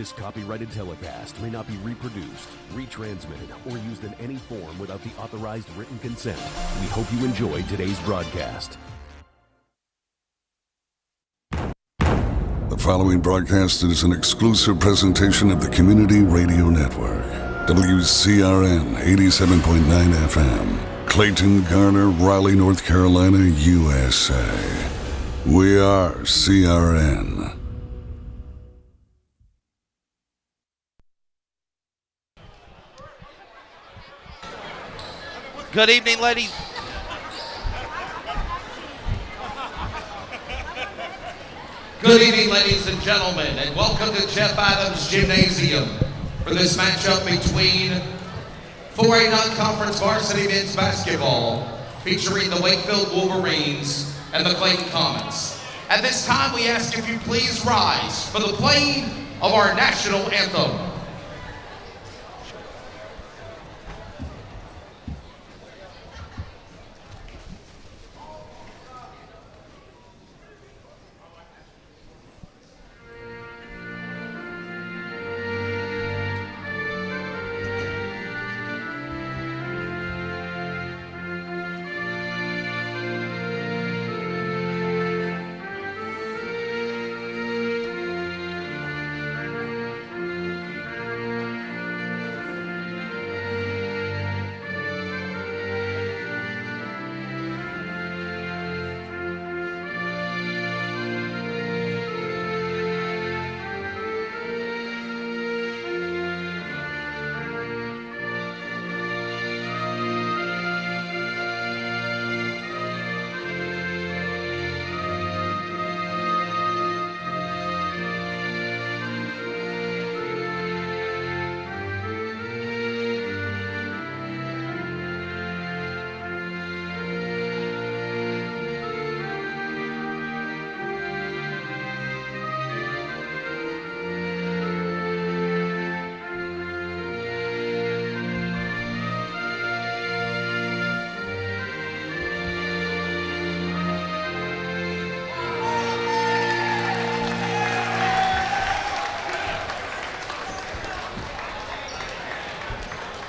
This copyrighted telecast may not be reproduced, retransmitted, or used in any form without the authorized written consent. We hope you enjoy today's broadcast. The following broadcast is an exclusive presentation of the Community Radio Network. WCRN 87.9 FM, Clayton, Garner, Raleigh, North Carolina, USA. We are CRN. Good evening, ladies. Good evening, ladies and gentlemen, and welcome to Jeff Adams Gymnasium for this matchup between 4A non-conference varsity men's basketball featuring the Wakefield Wolverines and the Clayton Comets. At this time, we ask if you please rise for the playing of our national anthem.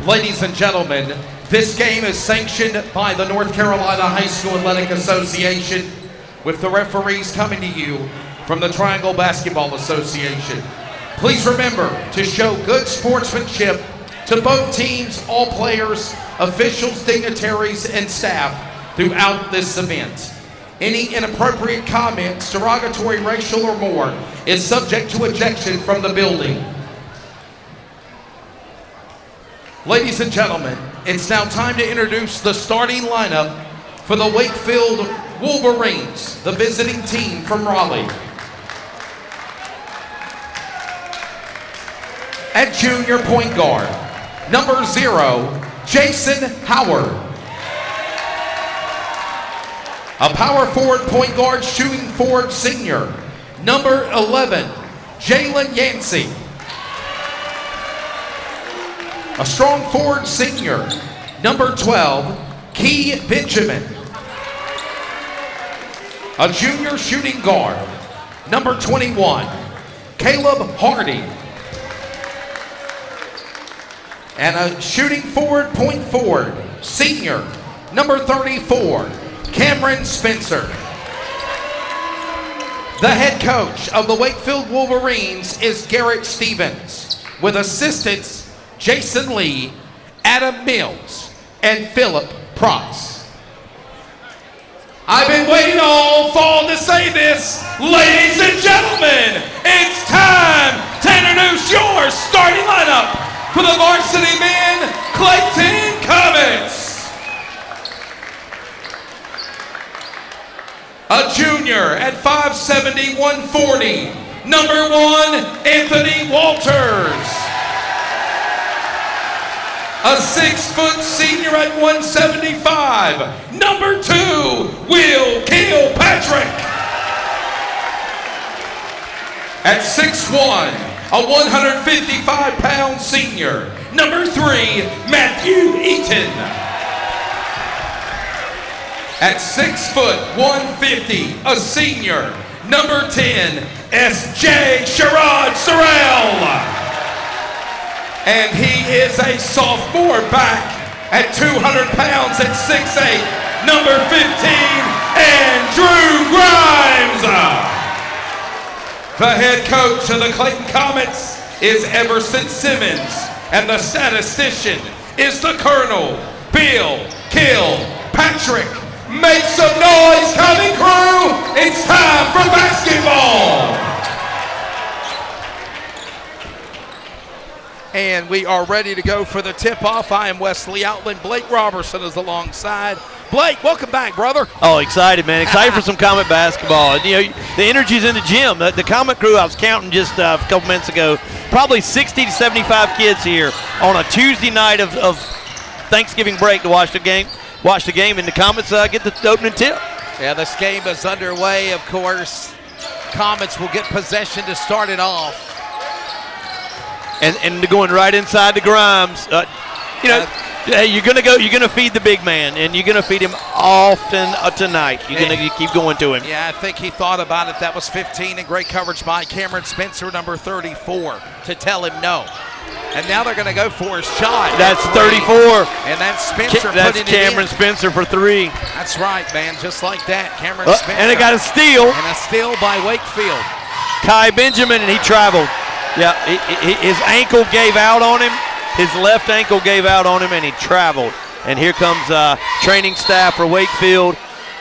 Ladies and gentlemen, this game is sanctioned by the North Carolina High School Athletic Association, with the referees coming to you from the Triangle Basketball Association. Please remember to show good sportsmanship to both teams, all players, officials, dignitaries, and staff throughout this event. Any inappropriate comments, derogatory, racial, or more, is subject to ejection from the building. Ladies and gentlemen, it's now time to introduce the starting lineup for the Wakefield Wolverines, the visiting team from Raleigh. At junior point guard, number 0, Jason Howard. A power forward point guard, shooting forward senior, number 11, Jalen Yancey. A strong forward senior, number 12, Key Benjamin. A junior shooting guard, number 21, Caleb Hardy. And a shooting forward, point forward, senior, number 34, Cameron Spencer. The head coach of the Wakefield Wolverines is Garrett Stevens, with assistants Jason Lee, Adam Mills, and Philip Prox. I've been waiting all fall to say this. Ladies and gentlemen, it's time to introduce your starting lineup for the varsity men, Clayton Comets. A junior at 5'70", 140, number 1, Anthony Walters. A 6-foot senior at 175, number 2, Will Kilpatrick. At 6'1", a 155-pound senior, number 3, Matthew Eaton. At 6 foot 150, a senior, number 10, S.J. Sherrod Sorrell. And he is a sophomore back at 200 pounds at 6'8", number 15, Andrew Grimes. The head coach of the Clayton Comets is Everson Simmons, and the statistician is the Colonel, Bill Kilpatrick. Make some noise, coming crew. It's time for basketball. And we are ready to go for the tip-off. I am Wesley Outland. Blake Roberson is alongside. Blake, welcome back, brother. Oh, excited, man. Excited for some Comet basketball. You know, the energy's in the gym. The Comet crew, I was counting just a couple minutes ago, probably 60 to 75 kids here on a Tuesday night of Thanksgiving break to watch the game, and the Comets get the opening tip. Yeah, this game is underway, of course. Comets will get possession to start it off. And going right inside the Grimes. You're gonna feed the big man, and you're gonna feed him often tonight. You're gonna keep going to him. Yeah, I think he thought about it. That was 15, and great coverage by Cameron Spencer, number 34, to tell him no. And now they're gonna go for a shot. That's 34. And that's Spencer. That's Cameron Spencer for 3. That's right, man. Just like that, Cameron Spencer. And it got a steal. And a steal by Wakefield. Kai Benjamin, and he traveled. Yeah, his ankle gave out on him. His left ankle gave out on him, and he traveled. And here comes training staff for Wakefield,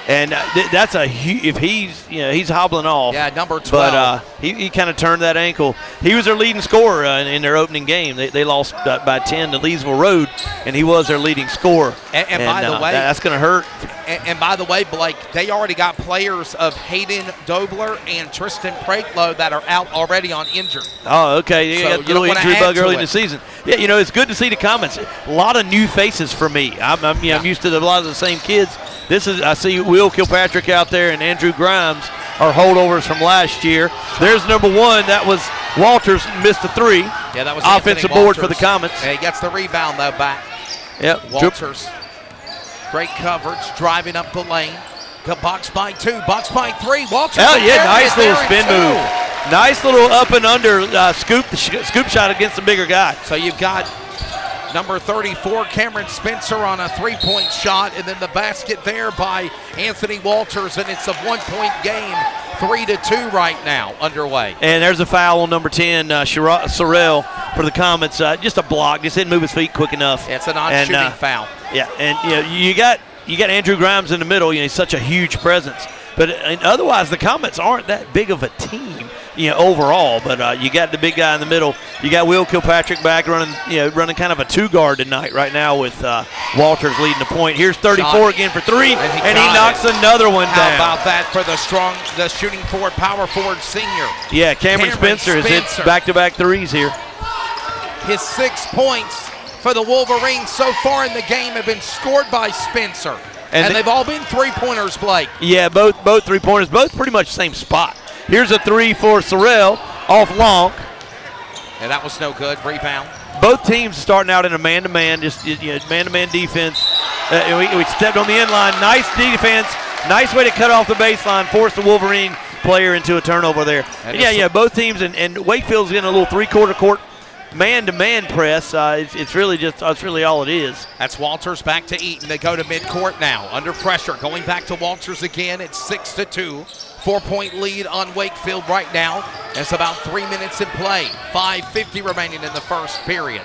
and that's if he's hobbling off. Yeah, number 12. But he kind of turned that ankle. He was their leading scorer in their opening game. They lost by 10 to Leesville Road, and he was their leading scorer. And by the way, that's going to hurt. And by the way, Blake, they already got players of Hayden Dobler and Tristan Praetlow that are out already on injured. Oh, okay. You got a little injury bug early in the season. Yeah, it's good to see the Comets. A lot of new faces for me. I'm used to a lot of the same kids. I see Will Kilpatrick out there, and Andrew Grimes are holdovers from last year. There's number 1. That was Walters, missed a 3. Yeah, that was offensive board for the Comets. Yeah, he gets the rebound though back. Yep. Walters. Great coverage, driving up the lane. Box by 2, box by 3. Walters. Oh, yeah, nice little spin move. Nice little up and under scoop shot against the bigger guy. So you've got number 34, Cameron Spencer, on a 3-point shot, and then the basket there by Anthony Walters, and it's a 1-point game, 3-2 right now underway. And there's a foul on number 10, Sorrell for the Comets. Just a block, just didn't move his feet quick enough. It's a non-shooting foul. Yeah, and you got Andrew Grimes in the middle. He's such a huge presence. But otherwise, the Comets aren't that big of a team, overall. But you got the big guy in the middle. You got Will Kilpatrick back running kind of a 2-guard tonight right now with Walters leading the point. Here's 34 again for 3, and he knocks another one down. How about that for the shooting forward, power forward senior? Yeah, Cameron Spencer has hit back-to-back 3s here. His 6 points for the Wolverines so far in the game have been scored by Spencer. And they've all been 3-pointers, Blake. Yeah, both 3-pointers, both pretty much same spot. Here's a 3 for Sorrell off long. And that was no good. Rebound. Both teams starting out in a man-to-man, man-to-man defense. We stepped on the end line. Nice defense. Nice way to cut off the baseline, force the Wolverine player into a turnover there. And both teams, and Wakefield's getting a little 3-quarter court man-to-man press. It's really all it is. That's Walters back to Eaton. They go to midcourt now, under pressure. Going back to Walters again. It's 6-2. 4-point lead on Wakefield right now. It's about 3 minutes in play. 5:50 remaining in the first period.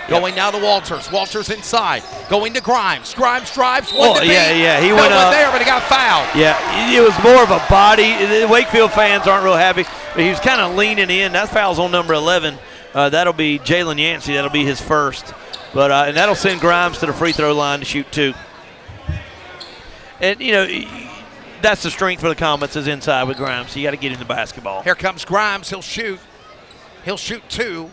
Going now to Walters. Walters inside. Going to Grimes. Grimes drives. He went up there, but he got fouled. Yeah, it was more of a body. The Wakefield fans aren't real happy, but he was kind of leaning in. That foul's on number 11. That'll be Jalen Yancey. That'll be his first. But and that'll send Grimes to the free throw line to shoot 2. And, that's the strength for the Comets is inside with Grimes. So you got to get in the basketball. Here comes Grimes. He'll shoot 2.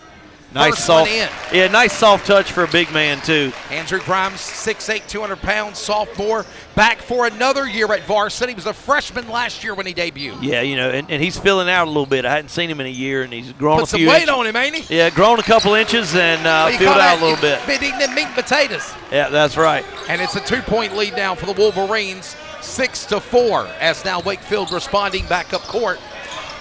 Nice soft touch for a big man, too. Andrew Grimes, 6'8", 200 pounds, sophomore, back for another year at Varsity. He was a freshman last year when he debuted. Yeah, and he's filling out a little bit. I hadn't seen him in a year, and he's grown a few inches. Put some weight on him, ain't he? Yeah, grown a couple inches and filled out a little bit. Been eating them meat and potatoes. Yeah, that's right. And it's a 2-point lead now for the Wolverines, 6-4, as now Wakefield responding back up court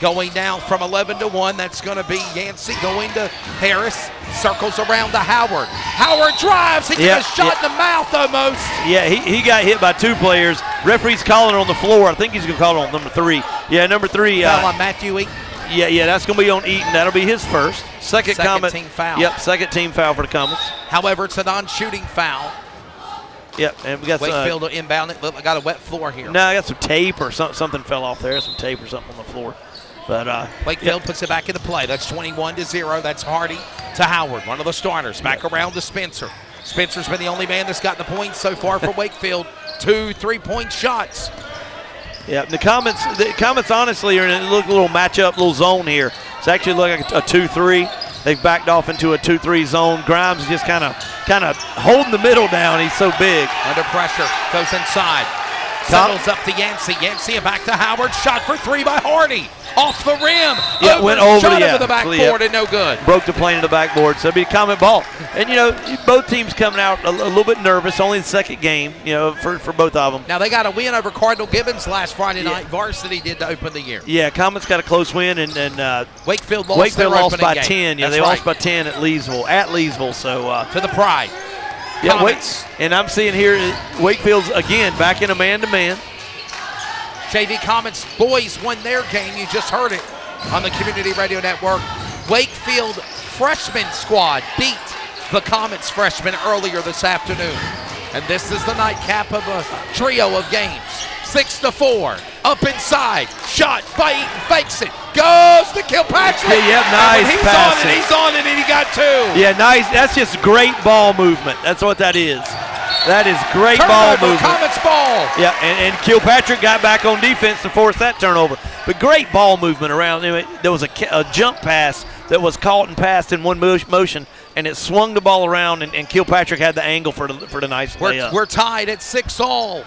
Going now from 11 to 1. That's going to be Yancey going to Harris. Circles around to Howard. Howard drives. He gets a shot in the mouth almost. Yeah, he got hit by 2 players. Referee's calling it on the floor. I think he's going to call it on number 3. Yeah, number 3. Foul on Matthew Eaton. Yeah, that's going to be on Eaton. That'll be his first. Second Comet team foul. Yep, second team foul for the Comets. However, it's a non-shooting foul. Yep, and we got Wakefield to inbound it. Look, I got a wet floor here. No, I got some tape or something fell off there. Some tape or something on the floor. But Wakefield puts it back into play. That's 21-0. That's Hardy to Howard, one of the starters. Back around to Spencer. Spencer's been the only man that's gotten the points so far for Wakefield. 2 3-point shots. Yeah, the Comets honestly are in a little matchup, little zone here. It's actually like a 2-3. They've backed off into a 2-3 zone. Grimes is just kind of holding the middle down. He's so big. Under pressure, goes inside. Settles up to Yancey. Yancey back to Howard. Shot for 3 by Hardy. Off the rim. Yeah, went over the backboard and no good. Broke the plane of the backboard, so it'll be a Comet ball. And, both teams coming out a little bit nervous. Only the second game, for both of them. Now, they got a win over Cardinal Gibbons last Friday night. Varsity did to open the year. Yeah, Comets got a close win, and Wakefield lost by game. 10. Yeah, That's they right. lost by 10 at Leesville. So to the Pride. Yeah, Comets. and I'm seeing here Wakefield's again back in a man-to-man. JV Comets boys won their game. You just heard it on the Community Radio Network. Wakefield freshman squad beat the Comets freshmen earlier this afternoon. And this is the nightcap of a trio of games. 6-4, up inside, shot by Eaton, fakes it, goes to Kilpatrick. Yep, nice pass. He's on it, and he got 2. Yeah, nice. That's just great ball movement. That's what that is. That is great ball movement. Comets ball. Yeah, and Kilpatrick got back on defense to force that turnover. But great ball movement around. There was a jump pass that was caught and passed in one motion, and it swung the ball around, and Kilpatrick had the angle for the nice layup. We're tied at 6-all.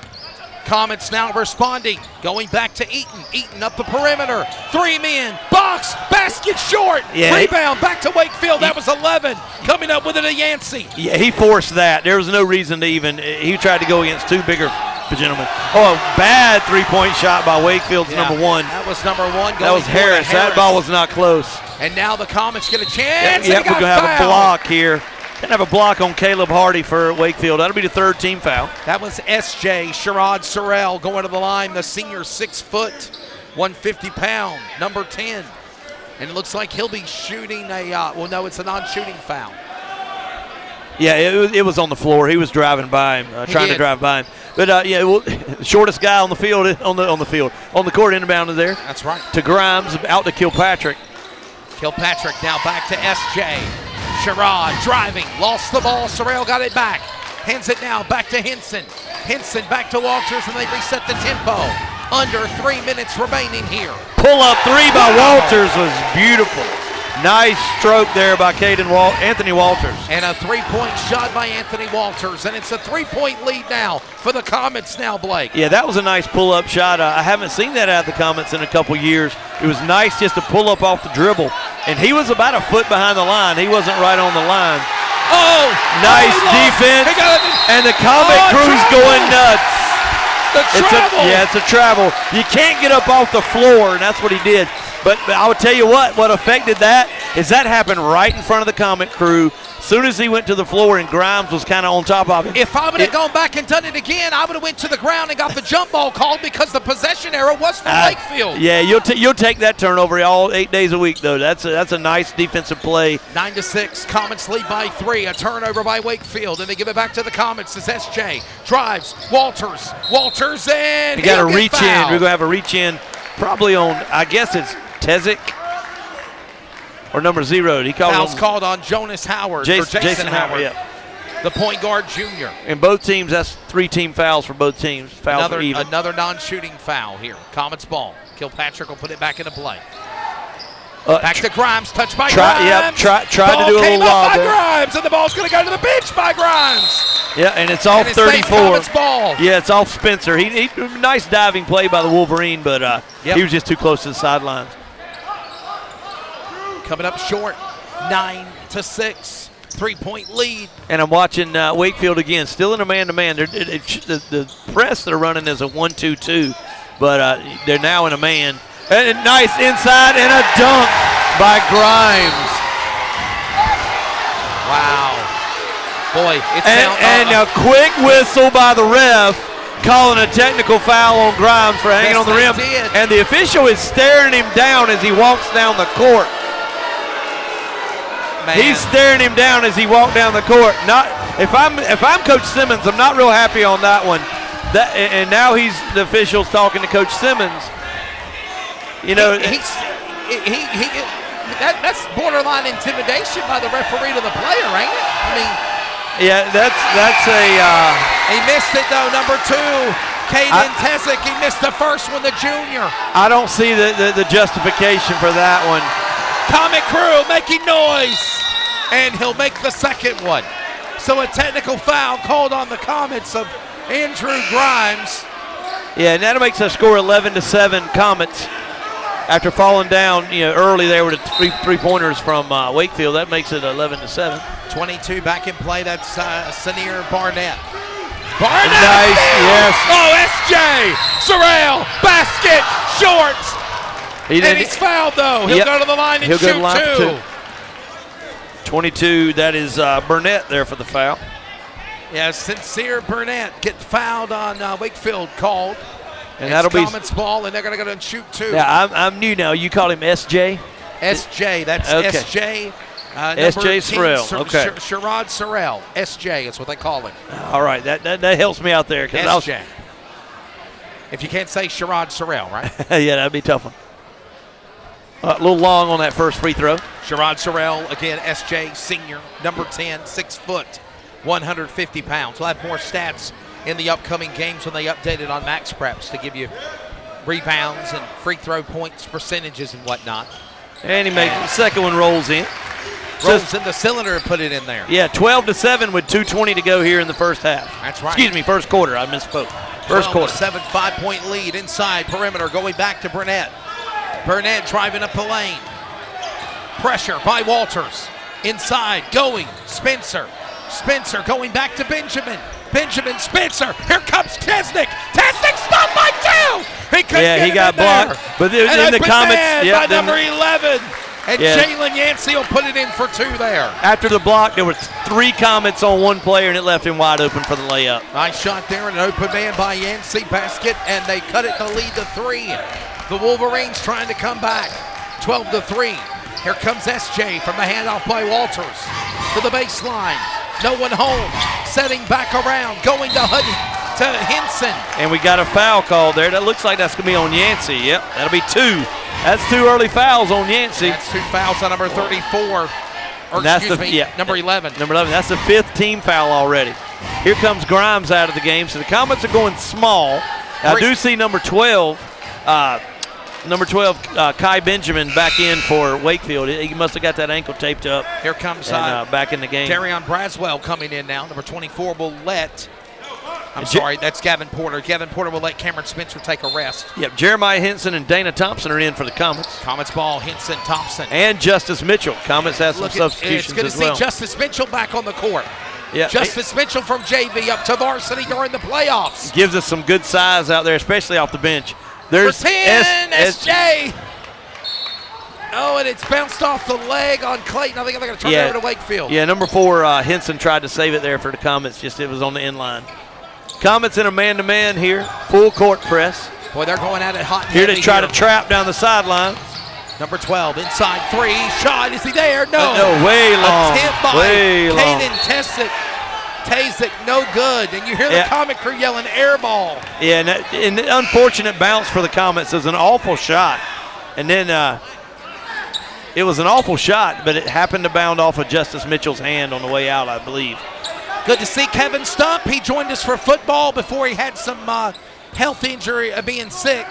Comets now responding, going back to Eaton. Eaton up the perimeter, 3 men, box, basket short, rebound, back to Wakefield. That was 11, coming up with it a Yancey. Yeah, he forced that. There was no reason to even, he tried to go against 2 bigger gentlemen. Oh, a bad 3-point shot by Wakefield's number 1. That was number 1. That was Harris. That ball was not close. And now the Comets get a chance. We're going to have a block here. Going to have a block on Caleb Hardy for Wakefield. That'll be the 3rd team foul. That was S.J. Sherrod Sorrell going to the line, the senior 6 foot, 150-pound, number 10. And it looks like he'll be shooting it's a non-shooting foul. Yeah, it was on the floor. He was driving by him, trying to drive by him. But shortest guy on the field, on the court inbound is there. That's right. To Grimes, out to Kilpatrick. Kilpatrick now back to S.J. Sherrod driving, lost the ball. Sorrell got it back. Hands it now back to Henson. Henson back to Walters, and they reset the tempo. Under 3 minutes remaining here. Pull up 3 by Walters was beautiful. Nice stroke there by Anthony Walters. And a 3-point shot by Anthony Walters. And it's a 3-point lead now for the Comets now, Blake. Yeah, that was a nice pull-up shot. I haven't seen that out of the Comets in a couple years. It was nice just to pull up off the dribble. And he was about a foot behind the line. He wasn't right on the line. Oh! Nice defense. And the Comet crew's going nuts. It's a travel. You can't get up off the floor, and that's what he did. But I would tell you what affected that is that happened right in front of the Comet crew. As soon as he went to the floor and Grimes was kind of on top of him. If I would have gone back and done it again, I would have went to the ground and got the jump ball called because the possession error was for Wakefield. Yeah, you'll take that turnover all 8 days a week, though. That's a nice defensive play. 9-6, Comets lead by 3. A turnover by Wakefield, and they give it back to the Comets as SJ drives. Walters in. You got to reach in. We're going to have a reach in probably on, I guess it's Tezic or number 0. He called Foul's called on Jonas Howard. Jason Howard. Yeah. The point guard junior. And both teams, that's 3-team fouls for both teams. Another non-shooting foul here. Comets ball. Kilpatrick will put it back into play. Back to Grimes, touched by Grimes. Try to do a little lob by there. Grimes, and the ball's going to go to the bench by Grimes. Yeah, and it's off 34. Ball. Yeah, it's off Spencer. He nice diving play by the Wolverine, but he was just too close to the sidelines. Coming up short, 9-6, 3-point lead. And I'm watching Wakefield again, still in a man-to-man. The press they're running is a 1-2-2, but they're now in a man. And nice inside and a dunk by Grimes. Wow. Boy, it's and a quick whistle by the ref calling a technical foul on Grimes for hanging on the rim. And the official is staring him down as he walks down the court. Man. He's staring him down as he walked down the court. Not if I'm Coach Simmons, I'm not real happy on that one. And now the official's talking to Coach Simmons. You know, that's borderline intimidation by the referee to the player, ain't it? I mean, yeah, that's a. He missed it though, number 2, Clayton Tezick. He missed the first one, the junior. I don't see the justification for that one. Comet crew making noise, and he'll make the second one. So a technical foul called on the Comets of Andrew Grimes. Yeah, and that makes us score 11-7 Comets. After falling down, early there with three-pointers from Wakefield, that makes it 11-7. 22 back in play. That's Senior Barnett. Nice, yes. Oh, S.J. Sorrell, basket, short. And he's fouled though. He'll go to the line and shoot two. 22. That is Burnett there for the foul. Yeah, Sincere Burnett get fouled on Wakefield called. And that'll be Comets ball, and they're going to go and shoot 2. Yeah, I'm new now. You call him S.J.? S.J. That's okay. S.J. S.J. Sorrell. Okay. Sherrod Sorrell. S.J. is what they call him. All right, that helps me out there. S.J. If you can't say Sherrod Sorrell, right? Yeah, that'd be a tough one. A little long on that first free throw. Sherrod Sorrell, again, S.J. senior, number 10, 6 foot, 150 pounds. We'll have more stats in the upcoming games when they update it on Max Preps to give you rebounds and free throw points, percentages, and whatnot. And he makes the second one rolls in. Rolls in the cylinder and put it in there. Yeah, 12-7 with 2:20 to go here in the first half. That's right. Excuse me, first quarter. I misspoke. First quarter. 7, 5-point lead inside perimeter going back to Burnett. Burnett driving up the lane. Pressure by Walters. Inside, going, Spencer. Spencer going back to Benjamin. Benjamin Spencer. Here comes Tesnick. Tesnick stopped by 2. He couldn't get he got blocked. But in the Comets, by number 11. And Jalen Yancey will put it in for 2 there. After the block, there were 3 Comets on 1 player, and it left him wide open for the layup. Nice shot there, an open man by Yancey. Basket, and they cut it to lead to 3. The Wolverines trying to come back. 12-3. Here comes S.J. from the handoff by Walters to the baseline. No one home. Setting back around. Going to Henson. And we got a foul call there. That looks like that's going to be on Yancey. Yep, that'll be 2. That's 2 early fouls on Yancey. That's 2 fouls on number 34. Or number 11. Number 11. That's the 5th team foul already. Here comes Grimes out of the game. So the Comets are going small. I do see number 12. Number 12, Kai Benjamin back in for Wakefield. He must have got that ankle taped up. Here comes back in the game. Darion Braswell coming in now. Number 24 will let. I'm sorry, that's Gavin Porter. Gavin Porter will let Cameron Spencer take a rest. Yep, Jeremiah Henson and Dana Thompson are in for the Comets. Comets ball, Henson, Thompson. And Justice Mitchell. Comets has some substitutions as well. It's good to see Justice Mitchell back on the court. Yeah, Justice Mitchell from JV up to varsity during the playoffs. Gives us some good size out there, especially off the bench. There's 10, S.J. Oh, and it's bounced off the leg on Clayton. I think they're going to turn it over to Wakefield. Yeah, number 4, Henson tried to save it there for the Comets. Just it was on the end line. Comets in a man-to-man here. Full court press. Boy, they're going at it hot and here to try to trap down the sidelines. Number 12, inside 3. Shot. Is he there? No. No, way long. Attempt by way long. Caden Tasic, no good. And you hear the Comet crew yelling air ball. Yeah, and the unfortunate bounce for the Comets is an awful shot. And then it was an awful shot, but it happened to bound off of Justice Mitchell's hand on the way out, I believe. Good to see Kevin Stump. He joined us for football before he had some health injury being sick.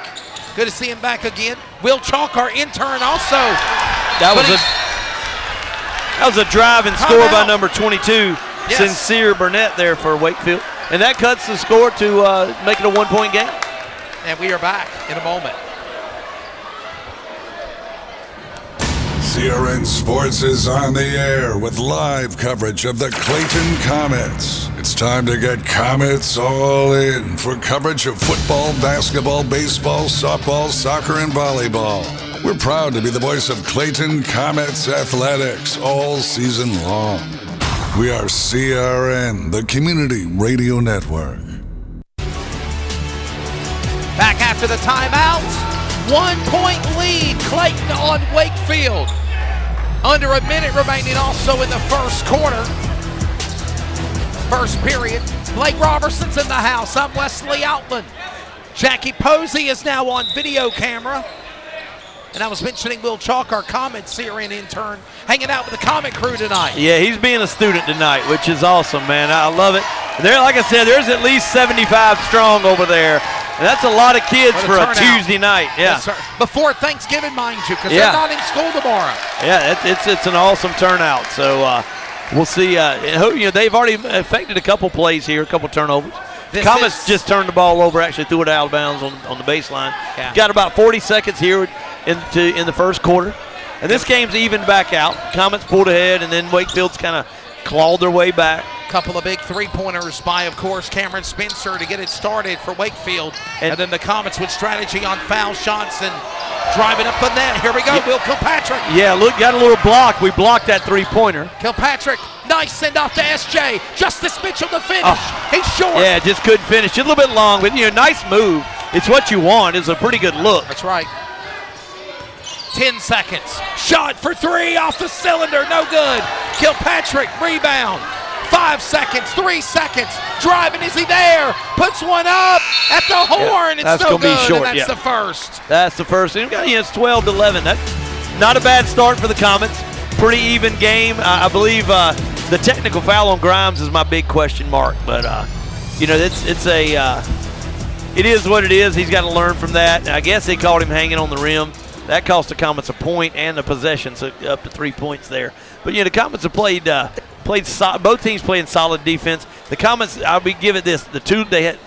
Good to see him back again. Will Chalk, our intern, also. That was a drive and score by number 22. Yes. Sincere Burnett there for Wakefield. And that cuts the score to make it a 1-point game. And we are back in a moment. CRN Sports is on the air with live coverage of the Clayton Comets. It's time to get Comets all in for coverage of football, basketball, baseball, softball, soccer, and volleyball. We're proud to be the voice of Clayton Comets athletics all season long. We are CRN, the Community Radio Network. Back after the timeout, 1-point lead, Clayton on Wakefield. Under a minute remaining also in the first quarter. First period. Blake Roberson's in the house. I'm Wesley Outland. Jackie Posey is now on video camera. And I was mentioning Will Chalk, our Comets CRN intern, hanging out with the Comet crew tonight. Yeah, he's being a student tonight, which is awesome, man. I love it. There, like I said, there's at least 75 strong over there. And that's a lot of kids for a Tuesday night. Yeah. Yes, before Thanksgiving, mind you, because they're not in school tomorrow. Yeah, it's an awesome turnout. So we'll see. They've already affected a couple plays here, a couple turnovers. The Comets just turned the ball over, actually threw it out of bounds on the baseline. Yeah. Got about 40 seconds here in the first quarter. And this game's evened back out. Comets pulled ahead, and then Wakefield's kind of clawed their way back. Couple of big three-pointers by, of course, Cameron Spencer to get it started for Wakefield. And then the Comets with strategy on foul shots and driving up the net. Here we go, Will Kilpatrick. Yeah, look, got a little block. We blocked that three-pointer. Kilpatrick, nice send-off to SJ. Justice Mitchell to finish. He's short. Yeah, just couldn't finish. Just a little bit long, but, nice move. It's what you want. It's a pretty good look. That's right. 10 seconds. Shot for three off the cylinder. No good. Kilpatrick, rebound. 5 seconds, 3 seconds, driving, is he there? Puts one up at the horn, it's no good, be short, and that's the first. That's the first. It's 12-11. That's not a bad start for the Comets. Pretty even game. I believe the technical foul on Grimes is my big question mark, but it is what it is. He's got to learn from that. I guess they caught him hanging on the rim. That cost the Comets a point and a possession, so up to 3 points there. But the Comets have played both teams playing solid defense. The Comets, I'll give it this: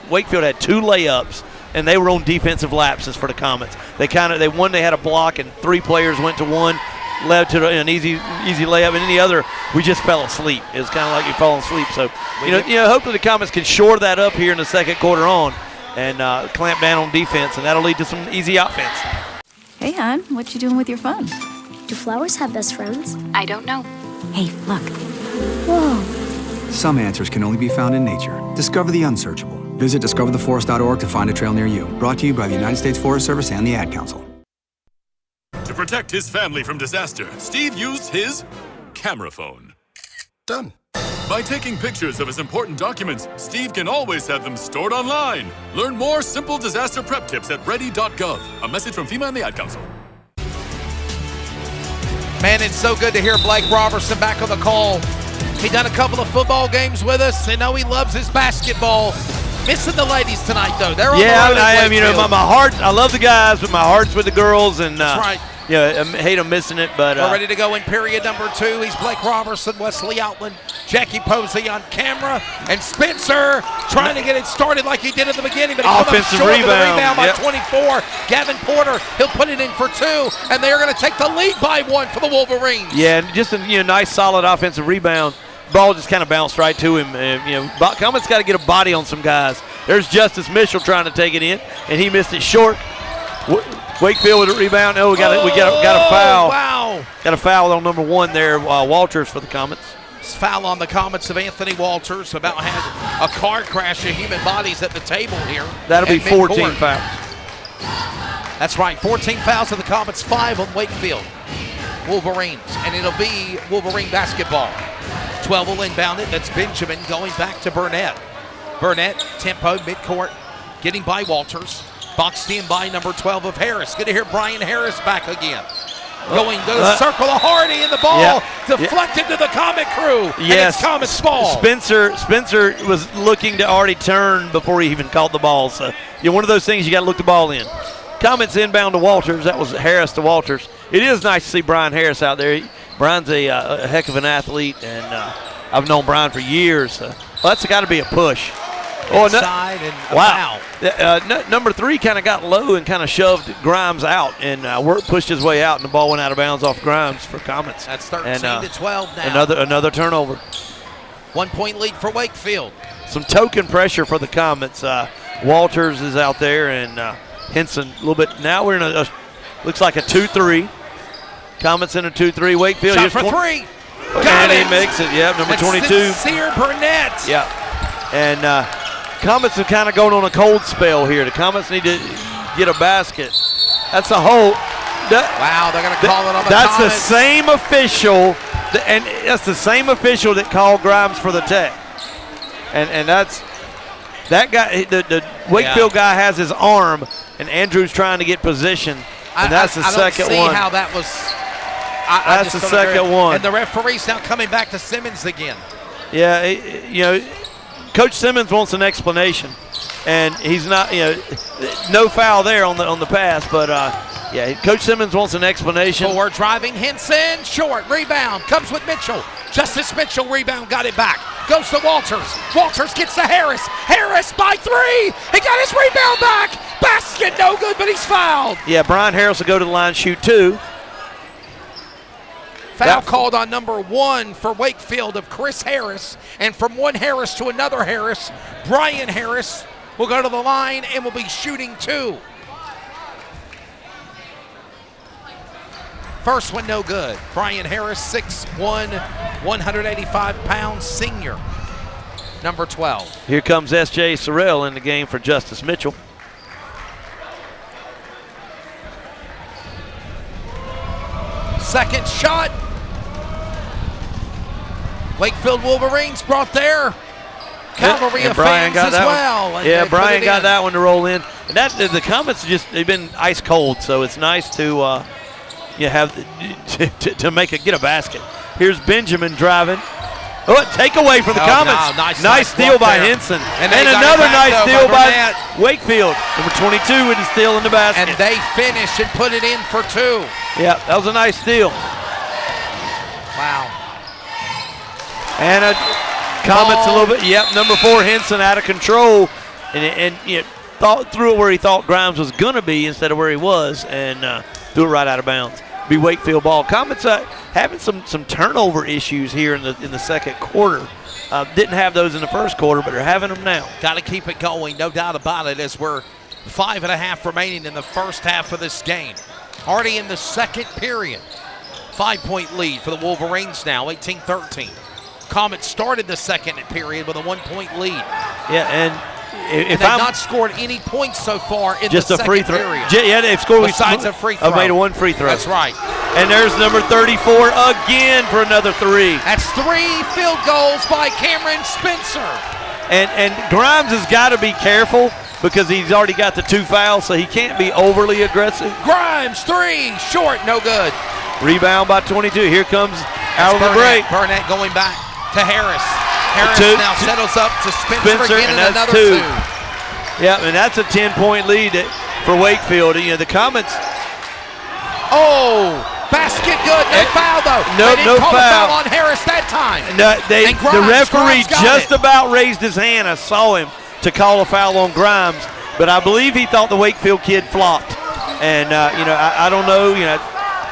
Wakefield had 2 layups, and they were on defensive lapses for the Comets. They had a block, and 3 players went to one, led to an easy layup, and then the other we just fell asleep. It was kind of like you falling asleep. So hopefully the Comets can shore that up here in the second quarter on, and clamp down on defense, and that'll lead to some easy offense. Hey, hon, what you doing with your phone? Do flowers have best friends? I don't know. Hey, look. Whoa. Some answers can only be found in nature. Discover the unsearchable. Visit discovertheforest.org to find a trail near you. Brought to you by the United States Forest Service and the Ad Council. To protect his family from disaster, Steve used his camera phone. Done. By taking pictures of his important documents, Steve can always have them stored online. Learn more simple disaster prep tips at ready.gov. A message from FEMA and the Ad Council. Man, it's so good to hear Blake Roberson back on the call. He done a couple of football games with us. I know he loves his basketball. Missing the ladies tonight, though. They're on the road I am. My heart. I love the guys, but my heart's with the girls, and that's right. I hate them missing it. But we're ready to go in period number 2. He's Blake Roberson, Wesley Outland, Jackie Posey on camera, and Spencer trying to get it started like he did at the beginning, but he offensive comes up short rebound. Of the rebound by 24. Gavin Porter, he'll put it in for 2, and they are going to take the lead by 1 for the Wolverines. Yeah, and just a nice solid offensive rebound. Ball just kind of bounced right to him. Comets got to get a body on some guys. There's Justice Mitchell trying to take it in, and he missed it short. Wakefield with a rebound. Oh, we got a foul. Wow. Got a foul on number 1 there, Walters for the Comets. Foul on the Comets of Anthony Walters. About had a car crash of human bodies at the table here. That'll be 14 fouls. That's right, 14 fouls of the Comets, 5 on Wakefield Wolverines, and it'll be Wolverine basketball. 12 will inbound it. That's Benjamin going back to Burnett. Burnett, tempo, midcourt, getting by Walters. Boxed in by number 12 of Harris. Good to hear Brian Harris back again. Going to the circle of Hardy, and the ball deflected to the Comet crew. Yes, and it's Comet's ball. Spencer was looking to already turn before he even caught the ball. So, one of those things you got to look the ball in. Comets inbound to Walters. That was Harris to Walters. It is nice to see Brian Harris out there. Brian's a heck of an athlete, and I've known Brian for years. That's got to be a push. inside and a foul. Number 3 kind of got low and kind of shoved Grimes out, and Wirt pushed his way out, and the ball went out of bounds off Grimes for Comets. That's 13-12 now. Another turnover. 1 point lead for Wakefield. Some token pressure for the Comets. Walters is out there, and Henson a little bit. Now we're in looks like a 2-3. Comets in a 2-3. Wakefield. Shot for 3. Got it. He makes it. Yeah, number 22. Sincere Burnett. Yeah. And Comets have kind of going on a cold spell here. The Comets need to get a basket. That's a hole. Wow, they're going to call it on the That's Comets. the same official, and that's the same official that called Grimes for the tech. And that's that guy. The Wakefield guy has his arm, and Andrew's trying to get position. And that's the second one. I don't see how that was. That's the second one. And the referee's now coming back to Simmons again. Yeah, Coach Simmons wants an explanation, and he's not. No foul there on the pass, but Coach Simmons wants an explanation. Forward driving, Henson, short, rebound, comes with Mitchell. Justice Mitchell, rebound, got it back. Goes to Walters. Walters gets to Harris. Harris by 3. He got his rebound back. Basket, no good, but he's fouled. Yeah, Brian Harris will go to the line, shoot 2. Foul called on number 1 for Wakefield of Chris Harris. And from one Harris to another Harris, Brian Harris will go to the line and will be shooting 2. First one no good. Brian Harris, 6'1", 185-pound senior, number 12. Here comes S.J. Sorrell in the game for Justice Mitchell. Second shot. Wakefield Wolverines brought their cavalry of fans as well. Yeah, Brian got that one to roll in. And the Comets they've been ice cold, so it's nice to to get a basket. Here's Benjamin driving. Oh, takeaway for the Comets. No, nice steal by Henson. And another nice steal by Wakefield. Number 22 with the steal in the basket. And they finish and put it in for 2. Yeah, that was a nice steal. Wow. And Comets a little bit. Yep, number 4 Henson out of control, and threw it where he thought Grimes was gonna be instead of where he was, and threw it right out of bounds. Be Wakefield ball. Comets having some turnover issues here in the second quarter. Didn't have those in the first quarter, but they're having them now. Got to keep it going, no doubt about it, as we're 5.5 remaining in the first half of this game. Already in the second period. 5-point lead for the Wolverines now, 18-13. Comets started the second period with a 1-point lead. Yeah, and if they've I'm not scored any points so far in just the a free second throw. period. Yeah, they've scored besides a free throw. I've made a 1 free throw. That's right. And there's number 34 again for another 3. That's 3 field goals by Cameron Spencer. And Grimes has got to be careful because he's already got the 2 fouls, so he can't be overly aggressive. Grimes, 3, short, no good. Rebound by 22. Here comes out of the break. Burnett going back to Harris. Harris now settles up to Spencer again, and another 2. Yeah, and that's a 10-point lead for Wakefield. The Comets. Oh, basket good. No foul, though. No, they didn't call foul. The foul on Harris that time. No, the referee just about raised his hand. I saw him to call a foul on Grimes, but I believe he thought the Wakefield kid flopped. And, I don't know,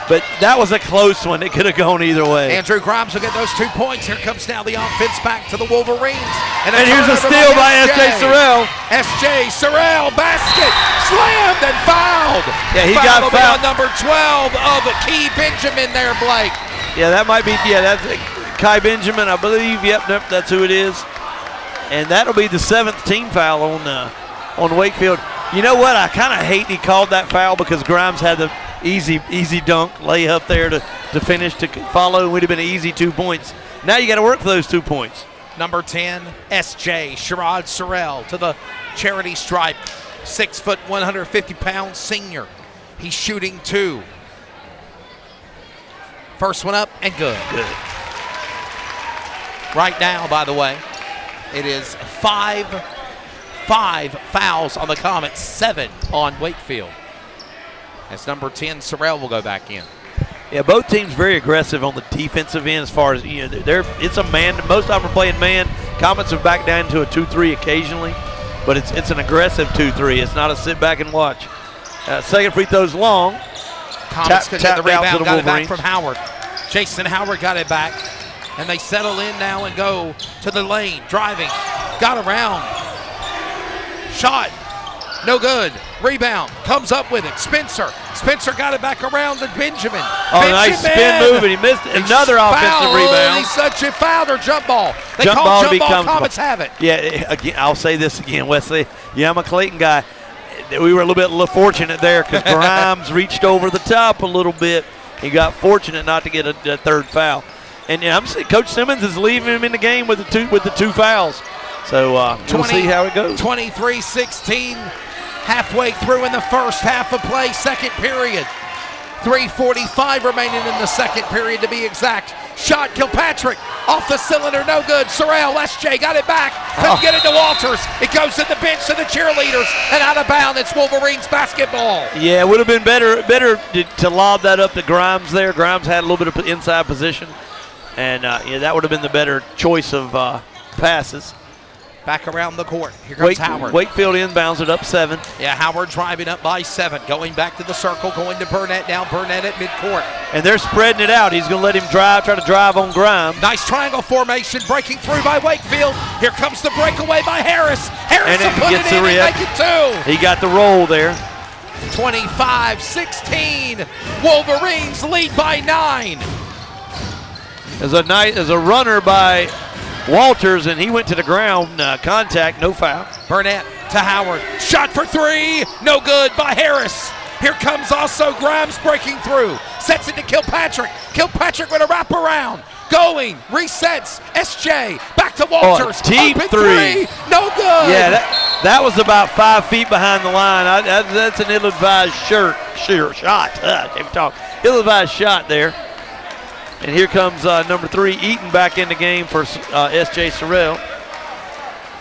but that was a close one. It could have gone either way. Andrew Grimes will get those 2 points. Here comes now the offense back to the Wolverines. And here's a steal by S.J. Sorrell. S.J. Sorrell, basket, slammed and fouled. Yeah, he got fouled. On number 12 of Key Benjamin there, Blake. Yeah, that might be, that's Kai Benjamin, I believe. Yep, that's who it is. And that'll be the 7th team foul on Wakefield. You know what? I kind of hate he called that foul because Grimes had the easy dunk layup there to finish, to follow. It would have been an easy 2 points. Now you got to work for those 2 points. Number 10, S.J. Sherrod Sorrell to the charity stripe. 6 foot, 150-pound senior. He's shooting 2. First one up and good. Good. Right now, by the way, it is 5 fouls on the Comets, 7 on Wakefield. As number 10, Sorrell will go back in. Yeah, both teams very aggressive on the defensive end as far as, it's a man. Most of them are playing man. Comets have backed down to a 2-3 occasionally, but it's an aggressive 2-3. It's not a sit back and watch. Second free throw's long. Comets could get the rebound, got it back Wolverines. from Howard. Jason Howard got it back, and they settle in now and go to the lane, driving, got around, shot, no good. Rebound, comes up with it. Spencer got it back around to Benjamin. Oh, nice spin move, and he missed another offensive rebound. He's such a foul or jump ball. They Jump call ball jump ball, becomes Comets have it. Yeah, again, I'll say this again, Wesley. Yeah, I'm a Clayton guy. We were a little bit fortunate there because Grimes reached over the top a little bit. He got fortunate not to get a third foul. And I'm saying Coach Simmons is leaving him in the game with the two fouls. So we'll see how it goes. 23-16, halfway through in the first half of play, second period. 3:45 remaining in the second period to be exact. Shot, Kilpatrick, off the cylinder, no good. Sorrell, SJ got it back, couldn't get it to Walters. It goes to the bench to the cheerleaders, and out of bounds. It's Wolverines basketball. Yeah, it would have been better to lob that up to Grimes there. Grimes had a little bit of inside position, and that would have been the better choice of passes. Back around the court. Here comes Howard. Wakefield inbounds it up 7. Yeah, Howard driving up by 7. Going back to the circle, going to Burnett now. Burnett at midcourt. And they're spreading it out. He's going to let him try to drive on Grimes. Nice triangle formation, breaking through by Wakefield. Here comes the breakaway by Harris. Harris will put it in and make it 2. He got the roll there. 25-16. Wolverines lead by 9. There's a runner by Walters, and he went to the ground. Contact, no foul. Burnett to Howard. Shot for 3. No good by Harris. Here comes also Grimes breaking through. Sets it to Kilpatrick. Kilpatrick with a wraparound. Going, resets. SJ back to Walters. Deep Open 3. No good. Yeah, that was about 5 feet behind the line. That's an ill-advised shot. Can't even talk. Ill-advised shot there. And here comes number 3, Eaton, back in the game for S.J. Sorrell.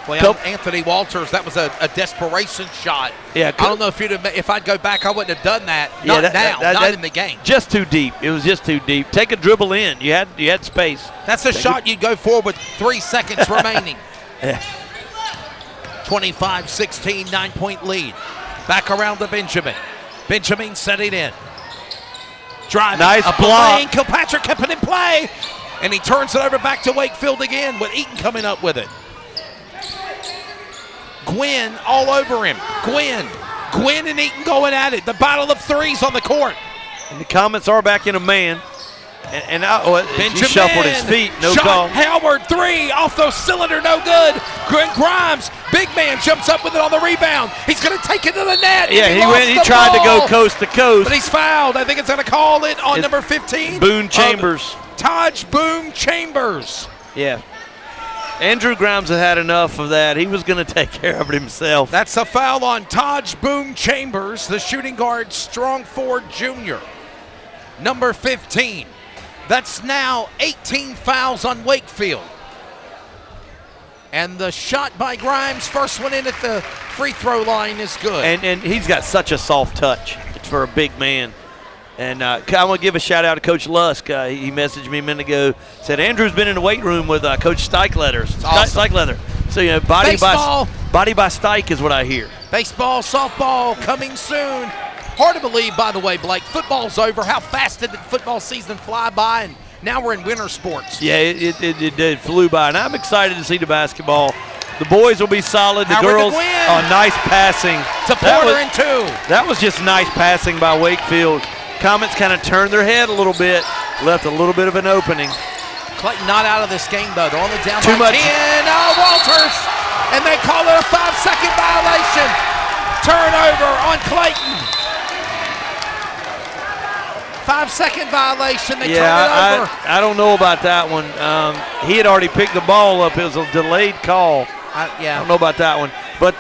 Well, Anthony Walters, that was a desperation shot. Yeah, I don't know if I'd go back, I wouldn't have done that. Not in the game. Just too deep. It was just too deep. Take a dribble in. You had space. That's a shot you'd go for with 3 seconds remaining. Yeah. 25-16, 9-point lead. Back around to Benjamin. Benjamin setting in. Driving. Nice block. Kilpatrick kept it in play. And he turns it over back to Wakefield again with Eaton coming up with it. Gwynn all over him. Gwynn and Eaton going at it. The battle of threes on the court. And the Comets are back in a man. And Benjamin he shuffled his feet. No call. Howard 3 off the cylinder. No good. Grimes, big man, jumps up with it on the rebound. He's going to take it to the net. Yeah, he tried to go coast to coast. But he's fouled. I think it's going to call it on number 15. Boone Chambers. Taj Boone Chambers. Yeah. Andrew Grimes had enough of that. He was going to take care of it himself. That's a foul on Taj Boone Chambers, the shooting guard, strong forward junior. Number 15. That's now 18 fouls on Wakefield. And the shot by Grimes, first one in at the free throw line, is good. And he's got such a soft touch for a big man. And I want to give a shout out to Coach Lusk. He messaged me a minute ago. Said Andrew's been in the weight room with Coach Steichleather. Awesome. So body by Steich is what I hear. Baseball, softball coming soon. Hard to believe, by the way, Blake. Football's over. How fast did the football season fly by? And now we're in winter sports. Yeah, it flew by. And I'm excited to see the basketball. The boys will be solid. The girls, nice passing. To Porter in 2. That was just nice passing by Wakefield. Comets kind of turned their head a little bit, left a little bit of an opening. Clayton not out of this game, though. They're on the down Too much. 10. Walters. And they call it a 5-second violation. Turnover on Clayton. 5-second violation. They turn it over. I don't know about that one. He had already picked the ball up. It was a delayed call. I don't know about that one. But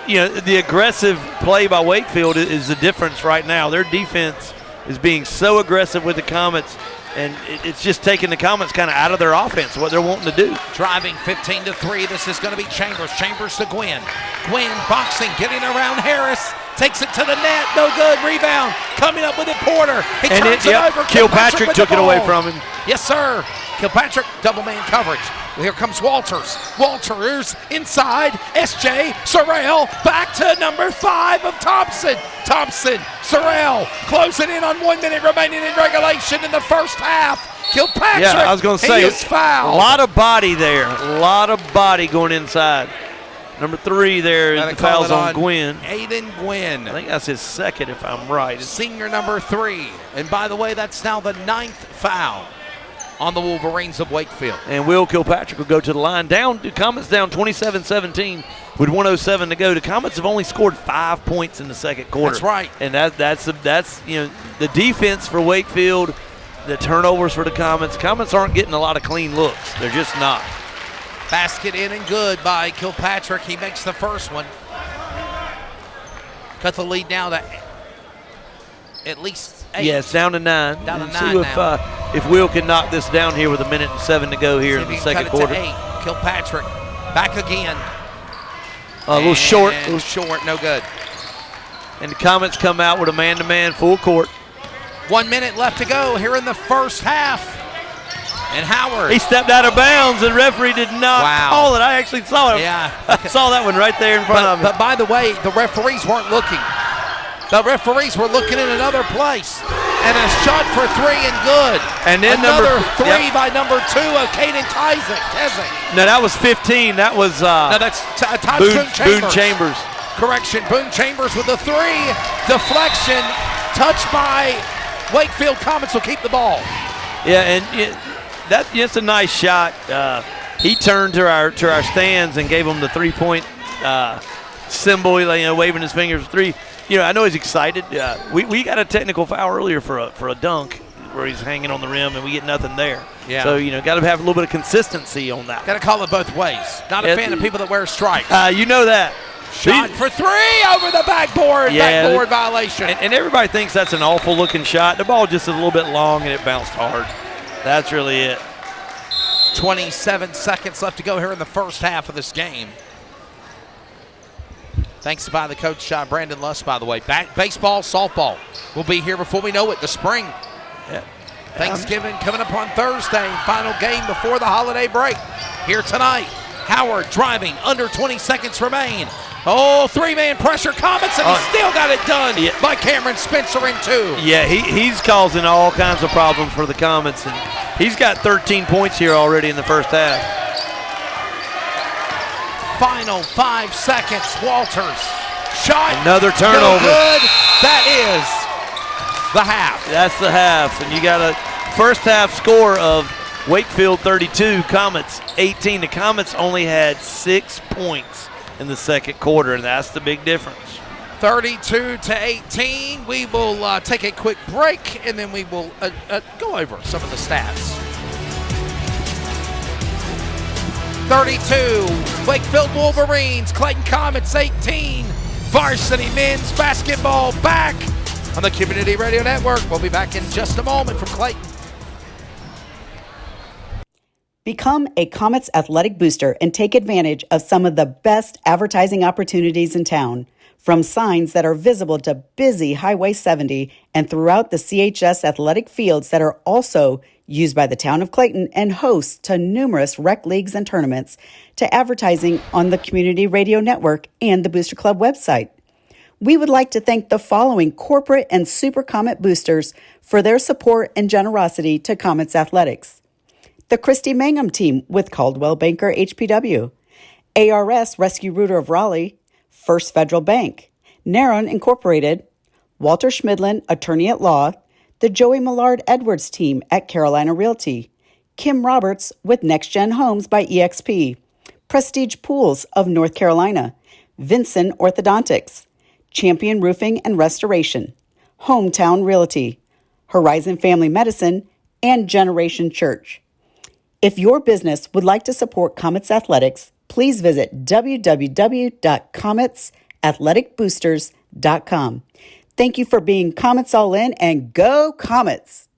the aggressive play by Wakefield is the difference right now. Their defense is being so aggressive with the Comets, and it's just taking the Comets kind of out of their offense, what they're wanting to do. Driving 15-3. This is going to be Chambers. Chambers to Gwynn. Gwynn boxing, getting around Harris. Takes it to the net. No good. Rebound. Coming up with it, Porter. He turns it over. Kilpatrick took it away from him. Yes, sir. Kilpatrick, double man coverage. Here comes Walters. Walters inside. SJ. Sorrell back to number 5 of Thompson. Thompson. Sorrell closing in on 1 minute remaining in regulation in the first half. Kilpatrick. Yeah, I was going to say, he is fouled. A lot of body there. A lot of body going inside. Number 3 there, the foul's on Gwynn. Aiden Gwynn. I think that's his second, if I'm right. Senior number 3. And by the way, that's now the 9th foul on the Wolverines of Wakefield. And Will Kilpatrick will go to the line. Comets down 27-17 with 1:07 to go. The Comets have only scored 5 points in the second quarter. That's right. And that's the defense for Wakefield, the turnovers for the Comets. Comets aren't getting a lot of clean looks. They're just not. Basket in and good by Kilpatrick. He makes the first one. Cut the lead now to at least 8. Yes, down to 9. Down to 9 see if Will can knock this down here with 1:07 to go here in the second quarter. To 8. Kilpatrick back again. A little short. A little short, no good. And the Comets come out with a man-to-man full court. 1 minute left to go here in the first half. And Howard. He stepped out of bounds, and the referee did not call it. I actually saw it. Yeah. I saw that one right there in front of me. But by the way, the referees weren't looking. The referees were looking in another place. And a shot for 3 and good. And then another 3 by number 2 of Caden Tezek. No, that was 15. That was no, that's Boone Chambers. Correction, Boone Chambers with the 3. Deflection. Touched by Wakefield. Comets will keep the ball. Yeah, and that's a nice shot. He turned to our stands and gave him the 3-point symbol, waving his fingers. 3. I know he's excited. We got a technical foul earlier for a dunk where he's hanging on the rim, and we get nothing there. Yeah. So got to have a little bit of consistency on that. Got to call it both ways. Not a fan of people that wear stripes. You know that. Shot for 3 over the backboard. Yeah, backboard violation. And everybody thinks that's an awful looking shot. The ball just a little bit long and it bounced hard. That's really it. 27 seconds left to go here in the first half of this game. Thanks by the coach, Brandon Luss, by the way. Baseball, softball will be here before we know it. The spring. Yeah. Thanksgiving coming up on Thursday. Final game before the holiday break. Here tonight. Howard driving. Under 20 seconds remain. Oh, 3-man pressure. Comets, and he still got it done by Cameron Spencer in 2. Yeah, he's causing all kinds of problems for the Comets, and he's got 13 points here already in the first half. Final 5 seconds. Walters. Shot. Another turnover. No good. That is the half. That's the half, and you got a first half score of Wakefield 32, Comets 18. The Comets only had 6 points in the second quarter, and that's the big difference. 32-18. We will take a quick break, and then we will go over some of the stats. 32, Wakefield Wolverines, Clayton Comets 18. Varsity men's basketball back on the Community Radio Network. We'll be back in just a moment from Clayton. Become a Comets athletic booster and take advantage of some of the best advertising opportunities in town. From signs that are visible to busy Highway 70 and throughout the CHS athletic fields that are also used by the town of Clayton and host to numerous rec leagues and tournaments, to advertising on the Community Radio Network and the Booster Club website. We would like to thank the following corporate and Super Comet boosters for their support and generosity to Comets athletics. The Christy Mangum team with Caldwell Banker HPW, ARS Rescue Rooter of Raleigh, First Federal Bank, Narron Incorporated, Walter Schmidlin, Attorney at Law, the Joey Millard Edwards team at Carolina Realty, Kim Roberts with Next Gen Homes by EXP, Prestige Pools of North Carolina, Vincent Orthodontics, Champion Roofing and Restoration, Hometown Realty, Horizon Family Medicine, and Generation Church. If your business would like to support Comets Athletics, please visit www.cometsathleticboosters.com. Thank you for being Comets All In, and go Comets!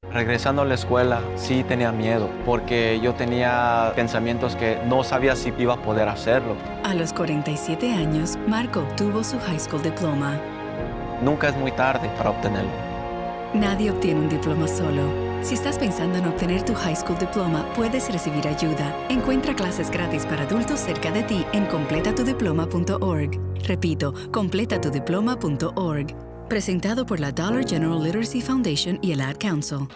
Regresando a la escuela, sí tenía miedo, porque yo tenía pensamientos que no sabía si iba a poder hacerlo. A los 47 años, Marco obtuvo su high school diploma. Nunca es muy tarde para obtenerlo. Nadie obtiene un diploma solo. Si estás pensando en obtener tu high school diploma, puedes recibir ayuda. Encuentra clases gratis para adultos cerca de ti en completatudiploma.org. Repito, completatudiploma.org. Presentado por la Dollar General Literacy Foundation y el Ad Council.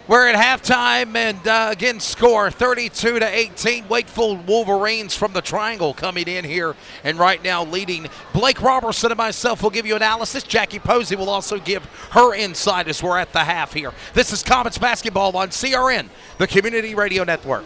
We're at halftime, and again, score 32-18. Wakefield Wolverines from the Triangle coming in here, and right now leading. Blake Roberson and myself will give you analysis. Jackie Posey will also give her insight as we're at the half here. This is Comets basketball on CRN, the Community Radio Network.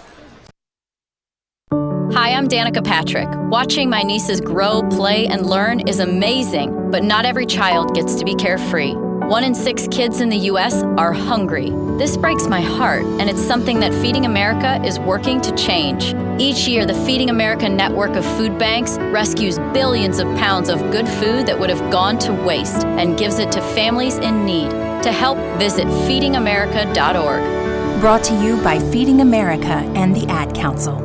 Hi, I'm Danica Patrick. Watching my nieces grow, play, and learn is amazing, but not every child gets to be carefree. 1 in 6 kids in the U.S. are hungry. This breaks my heart, and it's something that Feeding America is working to change. Each year, the Feeding America network of food banks rescues billions of pounds of good food that would have gone to waste and gives it to families in need. To help, visit feedingamerica.org. Brought to you by Feeding America and the Ad Council.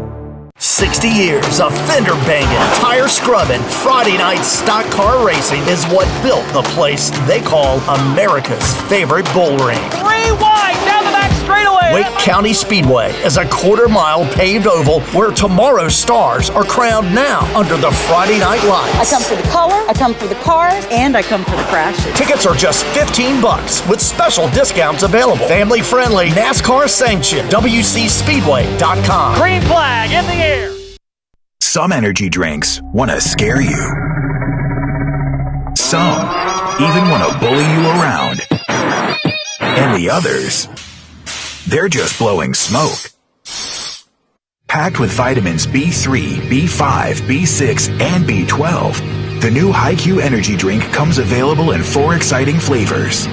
60 years of fender banging, tire scrubbing, Friday night stock car racing is what built the place they call America's favorite bull ring. Rewind down the back straightaway. Wake County Speedway is a quarter-mile paved oval where tomorrow's stars are crowned now under the Friday night lights. I come for the color, I come for the cars, and I come for the crashes. Tickets are just $15 with special discounts available. Family-friendly, NASCAR sanctioned, WCSpeedway.com. Green flag in the air. Some energy drinks want to scare you. Some even want to bully you around. And the others, they're just blowing smoke. Packed with vitamins B3, B5, B6, and B12, the new HiQ energy drink comes available in 4 exciting flavors.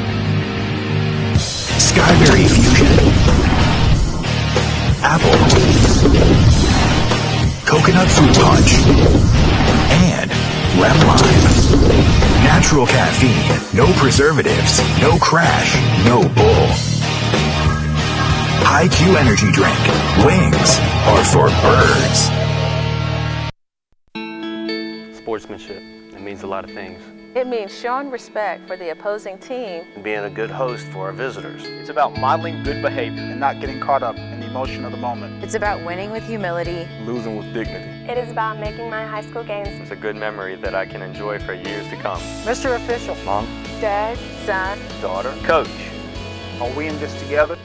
Skyberry Fusion, Apple, Coconut Fruit Punch, and Lemon Lime. Natural caffeine, no preservatives, no crash, no bull. HiQ Energy Drink. Wings are for birds. Sportsmanship. It means a lot of things. It means showing respect for the opposing team And being a good host for our visitors. It's about modeling good behavior and not getting caught up in the emotion of the moment. It's about winning with humility. Losing with dignity. It is about making my high school games. It's a good memory that I can enjoy for years to come. Mr. Official. Mom. Dad, son, daughter, coach. Are we in this together?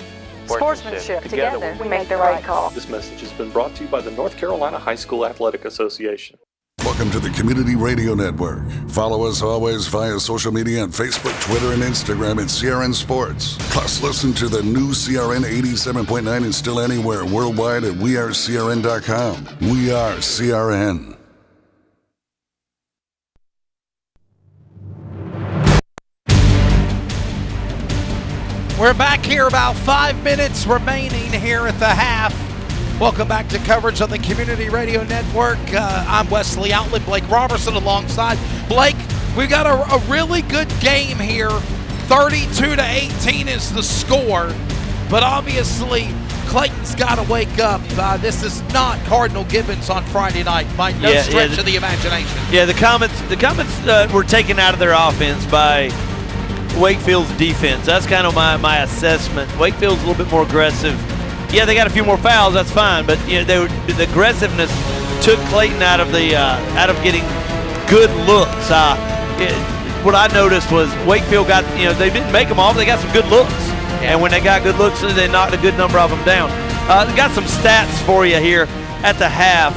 Sportsmanship. Together we make the right call. This message has been brought to you by the North Carolina High School Athletic Association. Welcome to the Community Radio Network. Follow us always via social media on Facebook, Twitter, and Instagram at CRN Sports. Plus, listen to the new CRN 87.9 and still anywhere worldwide at wearecrn.com. We are CRN. We're back here, about 5 minutes remaining here at the half. Welcome back to coverage on the Community Radio Network. I'm Wesley, Outland, Blake Roberson alongside. Blake, we've got a really good game here. 32-18 is the score, but obviously Clayton's got to wake up. This is not Cardinal Gibbons on Friday night by no stretch of the imagination. Yeah, the Comets were taken out of their offense by Wakefield's defense. That's kind of my assessment. Wakefield's a little bit more aggressive. Yeah, they got a few more fouls. That's fine, but you know, the aggressiveness took Clayton out of getting good looks. What I noticed was Wakefield got, they didn't make them off. They got some good looks, and when they got good looks, they knocked a good number of them down. Got some stats for you here at the half.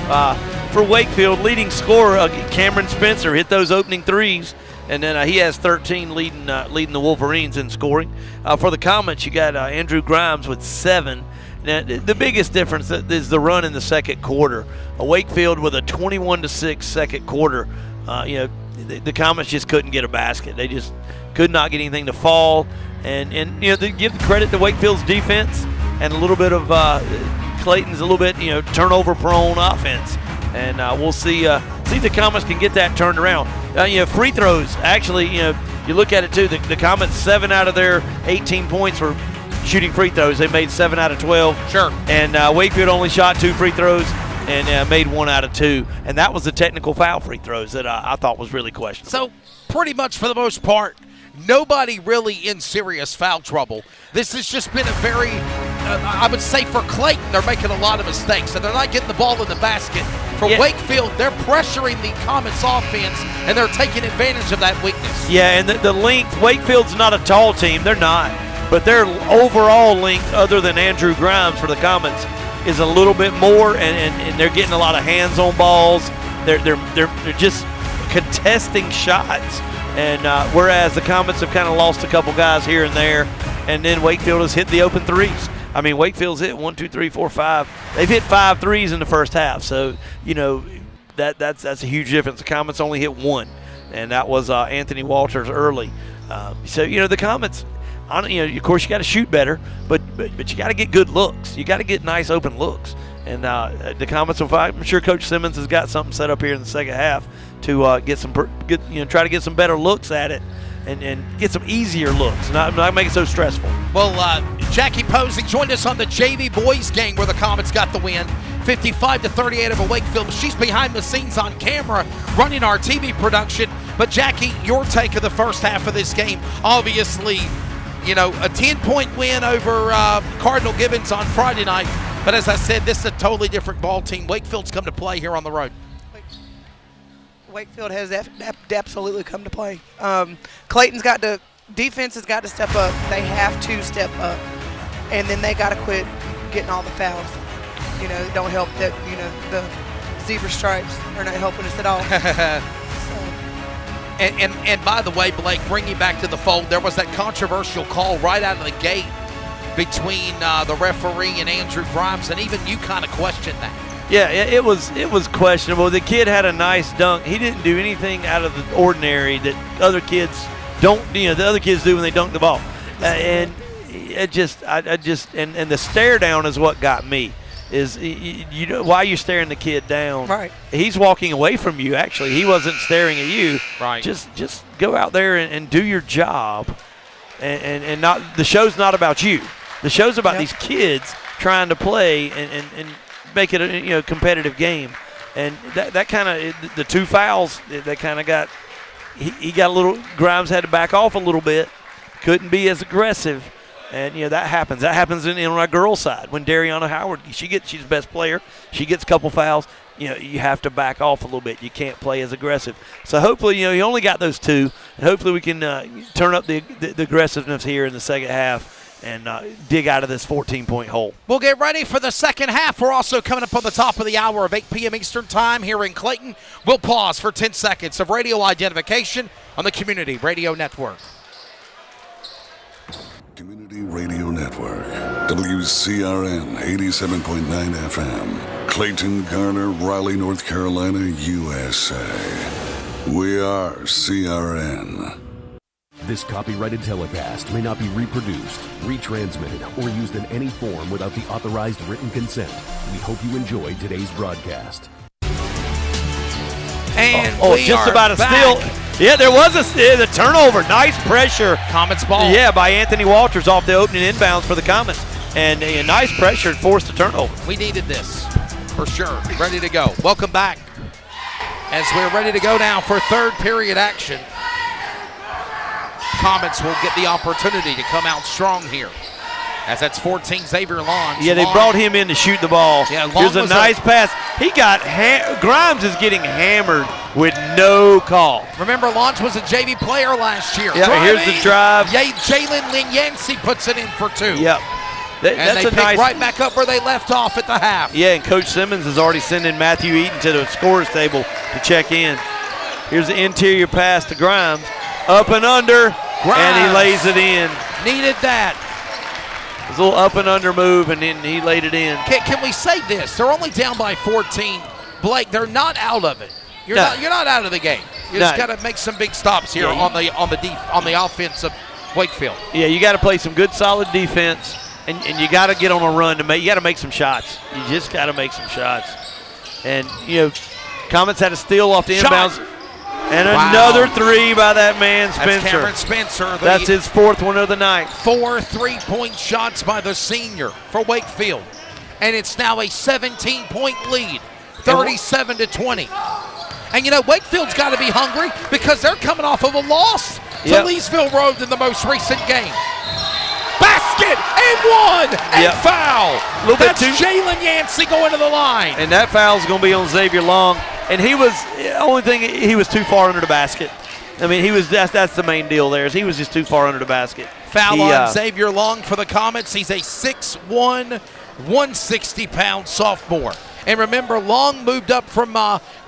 For Wakefield, leading scorer Cameron Spencer hit those opening threes. And then he has 13 leading the Wolverines in scoring. For the Comets, you got Andrew Grimes with 7. Now, the biggest difference is the run in the second quarter. Wakefield with a 21-6 second quarter. The Comets just couldn't get a basket. They just could not get anything to fall. And they give credit to Wakefield's defense and a little bit of Clayton's a little bit turnover-prone offense. And we'll see if the Comets can get that turned around. Free throws, actually, you look at it too. The Comets, 7 out of their 18 points were shooting free throws. They made 7 out of 12. Sure. And Wakefield only shot 2 free throws and made 1 out of 2. And that was the technical foul free throws that I thought was really questionable. So pretty much for the most part, nobody really in serious foul trouble. This has just been a very, I would say for Clayton, they're making a lot of mistakes, and they're not getting the ball in the basket. For Wakefield, they're pressuring the Comets offense, and they're taking advantage of that weakness. Yeah, and the length, Wakefield's not a tall team. They're not. But their overall length, other than Andrew Grimes for the Comets, is a little bit more, and they're getting a lot of hands on balls. They're just contesting shots. And whereas the Comets have kind of lost a couple guys here and there, and then Wakefield has hit the open threes. I mean, Wakefield's hit 1, 2, 3, 4, 5. They've hit 5 threes in the first half. So, you know, that's a huge difference. The Comets only hit 1, and that was Anthony Walters early. So, you know, the Comets, you know, of course you got to shoot better, but you got to get good looks. You got to get nice open looks. And the Comets will fight. I'm sure Coach Simmons has got something set up here in the second half to try to get some better looks at it and get some easier looks, not make it so stressful. Well, Jackie Posey joined us on the JV boys game where the Comets got the win, 55-38 over Wakefield. She's behind the scenes on camera running our TV production. But Jackie, your take of the first half of this game, obviously, you know, a 10-point win over Cardinal Gibbons on Friday night. But as I said, this is a totally different ball team. Wakefield's come to play here on the road. Wakefield has absolutely come to play. Clayton's got to, defense has got to step up. They have to step up. And then they got to quit getting all the fouls. You know, don't help that, you know, the zebra stripes are not helping us at all. And by the way, Blake, bring you back to the fold, there was that controversial call right out of the gate between the referee and Andrew Grimes, and even you kind of questioned that. Yeah, it was questionable. The kid had a nice dunk. He didn't do anything out of the ordinary that other kids don't. You know, the other kids do when they dunk the ball. And it just, and the stare down is what got me. Is you know why are you staring the kid down? Right. He's walking away from you. Actually, he wasn't staring at you. Right. Just go out there and do your job, and not the show's not about you. The show's about these kids trying to play and make it a competitive game, and that kind of the 2 fouls that kind of got he got a little. Grimes had to back off a little bit, couldn't be as aggressive, and that happens. That happens on our girls' side when Dariana Howard she's the best player. She gets a couple fouls. You have to back off a little bit. You can't play as aggressive. So hopefully you only got those 2, and hopefully we can turn up the aggressiveness here in the second half and dig out of this 14-point hole. We'll get ready for the second half. We're also coming up on the top of the hour of 8 p.m. Eastern Time here in Clayton. We'll pause for 10 seconds of radio identification on the Community Radio Network. Community Radio Network, WCRN 87.9 FM, Clayton, Garner, Raleigh, North Carolina, USA. We are CRN. This copyrighted telecast may not be reproduced, retransmitted, or used in any form without the authorized written consent. We hope you enjoyed today's broadcast. And just about a steal. Yeah, there was a turnover. Nice pressure. Comets ball. Yeah, by Anthony Walters off the opening inbounds for the Comets. And a nice pressure forced a turnover. We needed this, for sure. Ready to go. Welcome back. As we're ready to go now for third period action. Comets will get the opportunity to come out strong here. As that's 14, Xavier Long. Yeah, they brought him in to shoot the ball. Yeah, here's a nice pass. He got Grimes is getting hammered with no call. Remember, Launch was a JV player last year. Yeah, here's the drive. Jalen Linyansi puts it in for 2. Yep. That's they pick right back up where they left off at the half. Yeah, and Coach Simmons is already sending Matthew Eaton to the scorer's table to check in. Here's the interior pass to Grimes. Up and under, and he lays it in. Needed that. It was a little up and under move, and then he laid it in. Can we say this? They're only down by 14. Blake, they're not out of it. You're not out of the game. You just got to make some big stops here on the offense of Wakefield. Yeah, you got to play some good, solid defense, and you got to get on a run you got to make some shots. You just got to make some shots. And Comets had a steal off the inbounds. And another 3 by that man, Spencer. That's Cameron Spencer. That's his 4th one of the night. 4 3-point shots by the senior for Wakefield. And it's now a 17-point lead, 37-20. And Wakefield's got to be hungry because they're coming off of a loss to Leesville Road in the most recent game. Basket and one and foul. That's Jalen Yancey going to the line. And that foul's going to be on Xavier Long. And he was too far under the basket. I mean, that's the main deal there. Is he was just too far under the basket. Foul on Xavier Long for the Comets. He's a 6'1", 160-pound sophomore. And remember, Long moved up from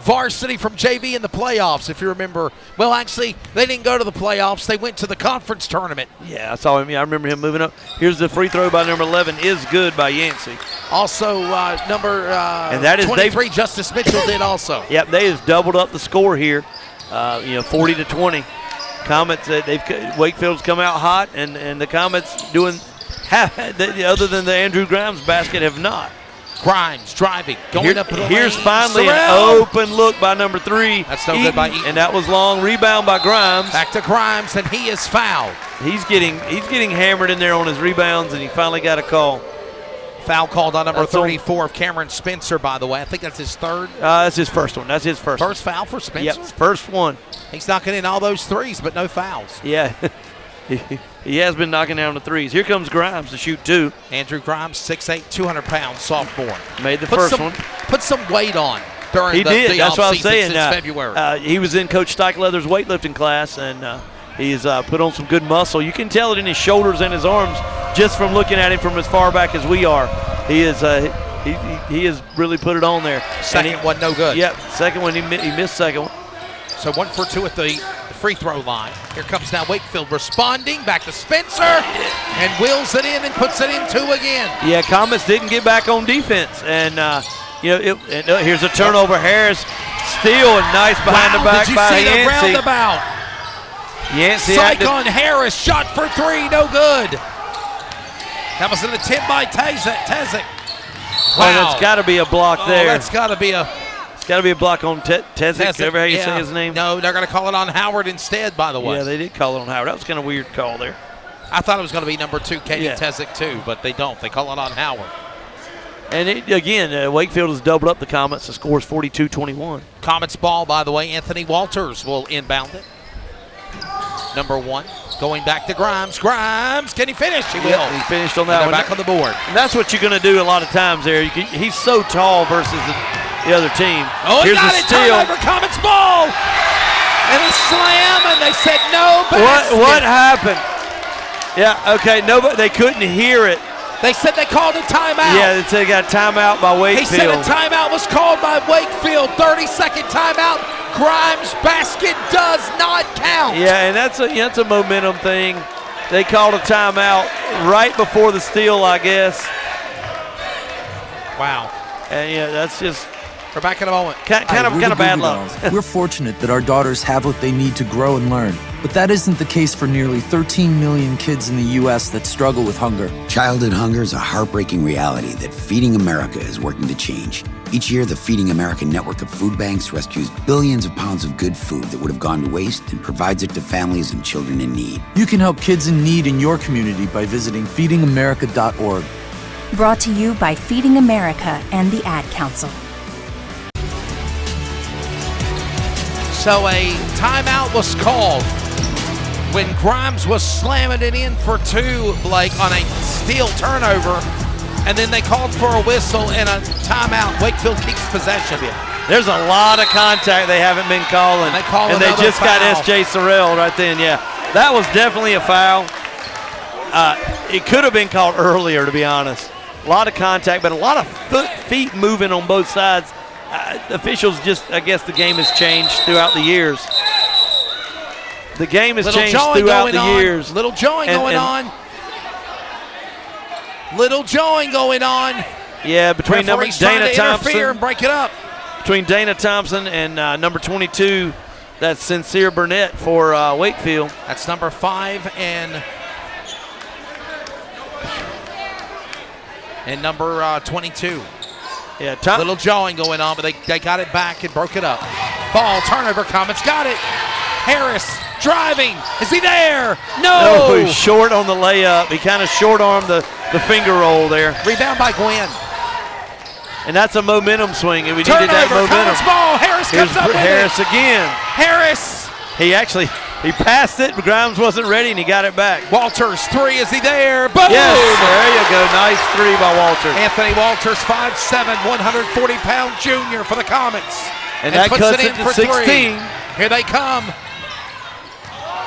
varsity from JV in the playoffs, if you remember. Well, actually, they didn't go to the playoffs. They went to the conference tournament. Yeah, I saw him. Yeah, I remember him moving up. Here's the free throw by number 11. Is good by Yancey. Also, number and that is 23, Justice Mitchell did also. Yep, they have doubled up the score here, 40-20. Comets, Wakefield's come out hot, and the Comets doing other than the Andrew Grimes basket have not. Grimes driving, going up in the Here's lane. finally an open look by number 3. That's no good by Eaton. And that was Long. Rebound by Grimes. Back to Grimes, and he is fouled. He's getting hammered in there on his rebounds, and he finally got a call. Foul called on number 34 of Cameron Spencer, by the way. I think that's his third. That's his first one. That's his first one. First foul for Spencer? Yep, first one. He's knocking in all those threes, but no fouls. Yeah. He has been knocking down the threes. Here comes Grimes to shoot 2. Andrew Grimes, 6'8", 200-pound sophomore. Made the first one. Put some weight on during he did. the That's what I was saying. Since February. He was in Coach Steichleather's weightlifting class, and he's put on some good muscle. You can tell it in his shoulders and his arms just from looking at him from as far back as we are. He is he has really put it on there. Second one, no good. Yep, second one, he missed second one. So 1 for 2 at the free throw line. Here comes now Wakefield responding. Back to Spencer. And wheels it in and puts it in 2 again. Yeah, Comets didn't get back on defense. And, here's a turnover. Harris steal and nice behind the back by Yancey. Did you see the roundabout? Yancey. Psych on Harris. Shot for 3. No good. That was an attempt by Tezik. Wow. Oh, that's got to be a block there. That's got to be a... Got to be a block on Tezik, ever how you say his name? No, they're going to call it on Howard instead, by the way. Yeah, they did call it on Howard. That was kind of a weird call there. I thought it was going to be number 2, Katie Tezik, too, but they don't. They call it on Howard. And, Wakefield has doubled up the Comets. The score is 42-21. Comets ball, by the way. Anthony Walters will inbound it. Number 1, going back to Grimes. Grimes, can he finish? He will. He finished on that one. Back on the board. And that's what you're going to do a lot of times there. He's so tall versus the other team. Oh, he Here's got a it. steal. Turnover, Comets ball. And a slam, and they said no basket. What happened? Yeah, okay, they couldn't hear it. They said they called a timeout. Yeah, they said they got a timeout by Wakefield. He said a timeout was called by Wakefield. 30-second timeout. Grimes' basket does not count. Yeah, and that's a momentum thing. They called a timeout right before the steal, I guess. Wow. And that's just... We're back in a moment. Kind of bad luck. We're fortunate that our daughters have what they need to grow and learn. But that isn't the case for nearly 13 million kids in the U.S. that struggle with hunger. Childhood hunger is a heartbreaking reality that Feeding America is working to change. Each year, the Feeding America network of food banks rescues billions of pounds of good food that would have gone to waste and provides it to families and children in need. You can help kids in need in your community by visiting feedingamerica.org. Brought to you by Feeding America and the Ad Council. So a timeout was called when Grimes was slamming it in for 2, Blake, on a steal turnover, and then they called for a whistle and a timeout. Wakefield keeps possession. There's a lot of contact they haven't been calling. And they just got S.J. Sorrell right then, yeah. That was definitely a foul. It could have been called earlier, to be honest. A lot of contact, but a lot of feet moving on both sides. Officials I guess the game has changed throughout the years. The game has changed throughout the years. Little jawing going on. Little jawing going on. Yeah, between Dana Thompson. And break it up. Between Dana Thompson and number 22, that's Sincere Burnett for Wakefield. That's number 5 and number 22. Yeah, little jawing going on, but they got it back and broke it up. Ball, turnover, Comets got it. Harris driving. Is he there? No. He's short on the layup. He kind of short-armed the finger roll there. Rebound by Gwen. And that's a momentum swing, and we turnover, needed that momentum. Comets ball. Harris comes up with Harris it. again. Harris. He actually He passed it, but Grimes wasn't ready, and he got it back. Walters, three, is he there? Boom! Yes, there you go. Nice three by Walters. Anthony Walters, 5'7", 140-pound junior for the Comets. And that puts cuts it in it to for 16. three. Here they come.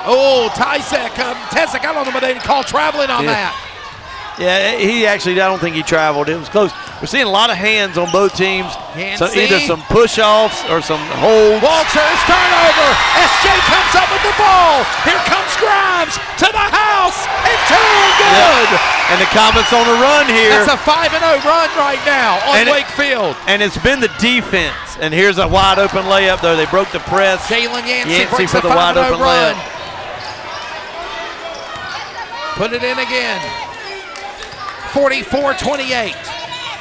Oh, Tezek, I don't know, but they didn't call traveling on that. Yeah, he actually, I don't think he traveled. It was close. We're seeing a lot of hands on both teams. So either some push-offs or some holds. Walters, turnover. SJ comes up with the ball. Here comes Grimes to the house. And two, good. Yeah. And the Comets on a run here. That's a 5-0 run right now on Wakefield. And it's been the defense. And here's a wide-open layup, though. They broke the press. Jalen Yancey breaks for the 5-0 wide-open run. layup. Put it in again. 44-28.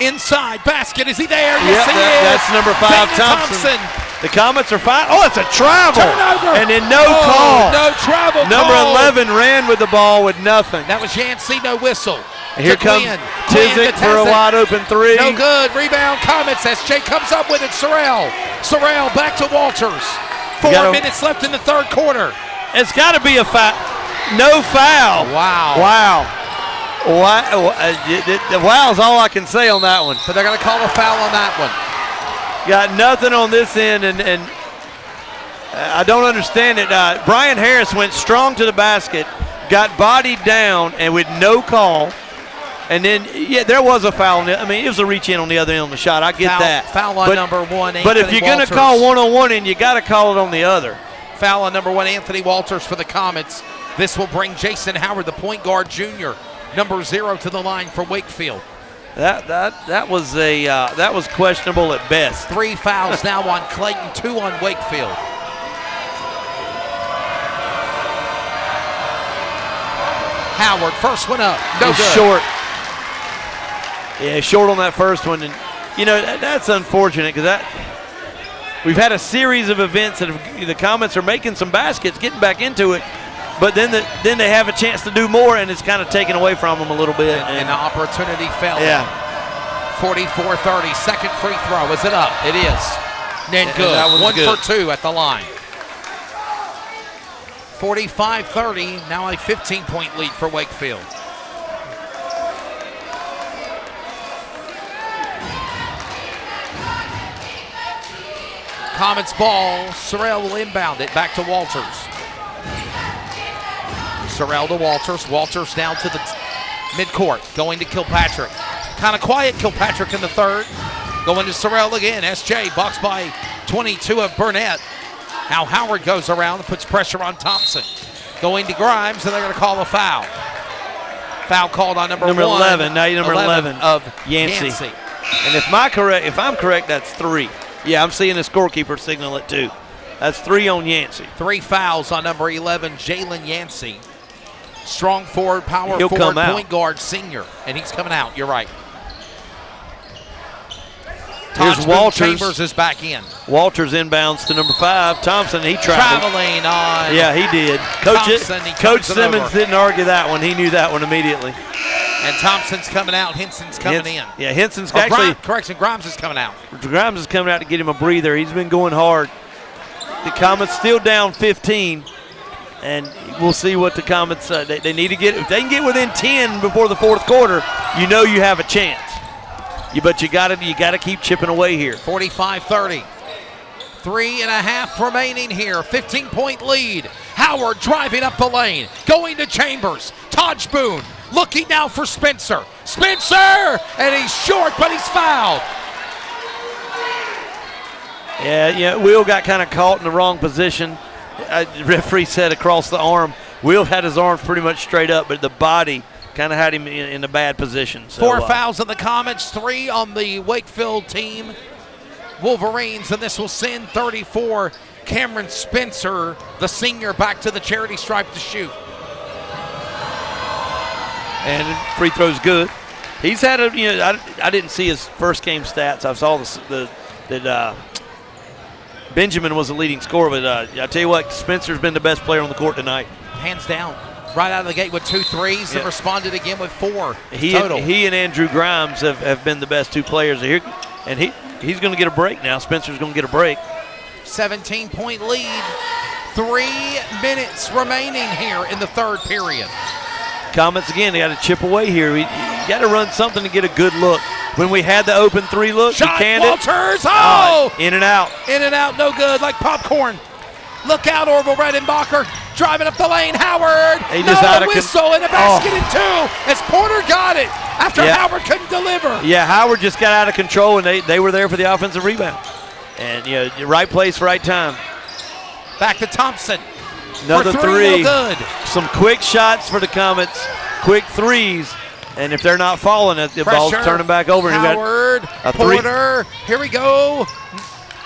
Inside basket. Is he there? Yes, he is. That's number 5, Thompson. The Comets are fine. Oh, it's a travel. Turnover. And then no call. No travel Number call. 11 ran with the ball with nothing. That was Yancey, no whistle. And here comes Tizik for a wide open three. No good. Rebound Comets. SJ comes up with it. Sorrell back to Walters. 4 minutes left in the third quarter. It's got to be a foul. No foul. Wow. Wow is all I can say on that one. So they're going to call a foul on that one. Got nothing on this end, and I don't understand it. Brian Harris went strong to the basket, got bodied down, and with no call. And then, there was a foul. I mean, it was a reach in on the other end of the shot. I get that. Foul on number 1, But if you're going to call one-on-one, and you got to call it on the other. Foul on number 1, Anthony Walters for the Comets. This will bring Jason Howard, the point guard junior, number 0, to the line for Wakefield. That was questionable at best. 3 fouls now on Clayton, 2 on Wakefield. Howard, first one up. No good. Short. Yeah, short on that first one, and that's unfortunate because we've had a series of events that the Comets are making some baskets, getting back into it. But then they have a chance to do more, and it's kind of taken away from them a little bit. And the opportunity fell. Yeah. 44-30, second free throw. Is it up? It is. And good. That was 1 good. for 2 at the line. 45-30, now a 15-point lead for Wakefield. Comets ball. Sorrell will inbound it back to Walters. Sorrell to Walters. Walters down to the midcourt, going to Kilpatrick. Kind of quiet Kilpatrick in the third. Going to Sorrell again. SJ boxed by 22 of Burnett. Now Howard goes around and puts pressure on Thompson. Going to Grimes, and they're going to call a foul. Foul called on number 11. Now number 11 of Yancey. And if I'm correct, that's 3. Yeah, I'm seeing the scorekeeper signal it too. That's 3 on Yancey. 3 fouls on number 11, Jalen Yancey. Strong forward, power He'll forward, come out. point guard, senior. And he's coming out, you're right. Here's Walters. Chambers is back in. Walters inbounds to number 5. Thompson, he traveled. Traveling on. Yeah, he did. Coach Simmons didn't argue that one. He knew that one immediately. And Thompson's coming out. Henson's coming in. Yeah, Henson's actually. Grimes is coming out. Grimes is coming out to get him a breather. He's been going hard. The Comets still down 15. And we'll see what the Comets, they need to get. If they can get within 10 before the fourth quarter, you have a chance. But you got to keep chipping away here. 45-30. 3.5 remaining here. 15-point lead. Howard driving up the lane. Going to Chambers. Taj Boone looking now for Spencer. Spencer! And he's short, but he's fouled. Yeah, Will got kind of caught in the wrong position. The referee said across the arm. Will had his arms pretty much straight up, but the body kind of had him in a bad position. So, 4 fouls on the Comets, 3 on the Wakefield team. Wolverines, and this will send 34 Cameron Spencer, the senior, back to the charity stripe to shoot. And free throw's good. He's had I didn't see his first game stats. I saw that Benjamin was the leading scorer, but I tell you what, Spencer's been the best player on the court tonight. Hands down. Right out of the gate with 2 threes and responded again with 4 total. He and Andrew Grimes have been the best 2 players here, and he's going to get a break now. Spencer's going to get a break. 17-point lead. 3 minutes remaining here in the third period. Comets again, they got to chip away here. You got to run something to get a good look. When we had the open 3 look, shot, he canned Walters, in and out. In and out, no good, like popcorn. Look out, Orville Redenbacher, driving up the lane, Howard. He just no whistle and a basket in 2 as Porter got it after Howard couldn't deliver. Yeah, Howard just got out of control, and they were there for the offensive rebound. And, right place, right time. Back to Thompson. Another for 3. No good. Some quick shots for the Comets, quick threes. And if they're not falling, the ball's turning back over. Howard, and Porter, here we go.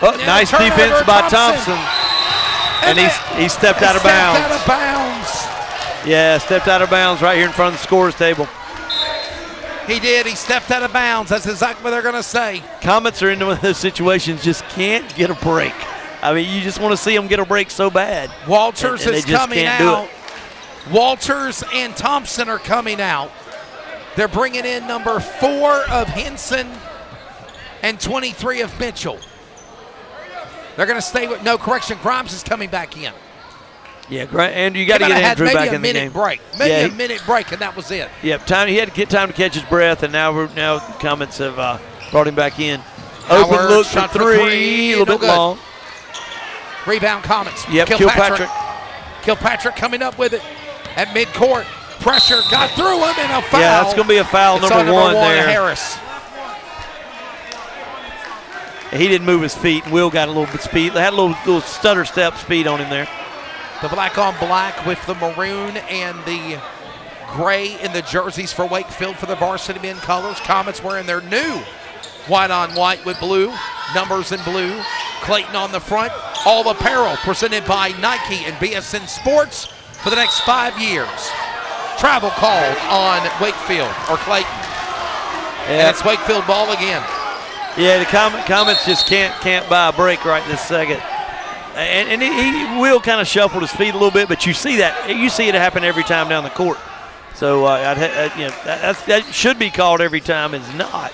Nice defense by Thompson. And he stepped out of bounds. Stepped out of bounds. Yeah, stepped out of bounds right here in front of the scorer's table. He did. He stepped out of bounds. That's exactly what they're going to say. Comets are into one of those situations, just can't get a break. I mean, you just want to see them get a break so bad. Walters and is coming out. Walters and Thompson are coming out. They're bringing in number 4 of Henson and 23 of Mitchell. They're going to stay with, no correction, Grimes is coming back in. Yeah, and you got to get Andrew back in the game. Maybe a minute break, and that was it. Yep, he had to get time to catch his breath, and now Comets have brought him back in. Open Howard, look for 3, a little bit long. Rebound Comets. Yep, Kilpatrick. Kilpatrick coming up with it at midcourt. Pressure got through him and a foul. Yeah, that's going to be a foul, number 1 there. Harris. He didn't move his feet. Will got a little bit speed. They had a little stutter step speed on him there. The black on black with the maroon and the gray in the jerseys for Wakefield for the varsity men colors. Comets wearing their new white on white with blue, numbers in blue. Clayton on the front. All apparel presented by Nike and BSN Sports for the next 5 years. Travel called on Wakefield or Clayton. And it's Wakefield ball again. Yeah, the Comets just can't buy a break right this second. And he will kind of shuffle his feet a little bit, but you see it happen every time down the court. So that should be called every time. It's not,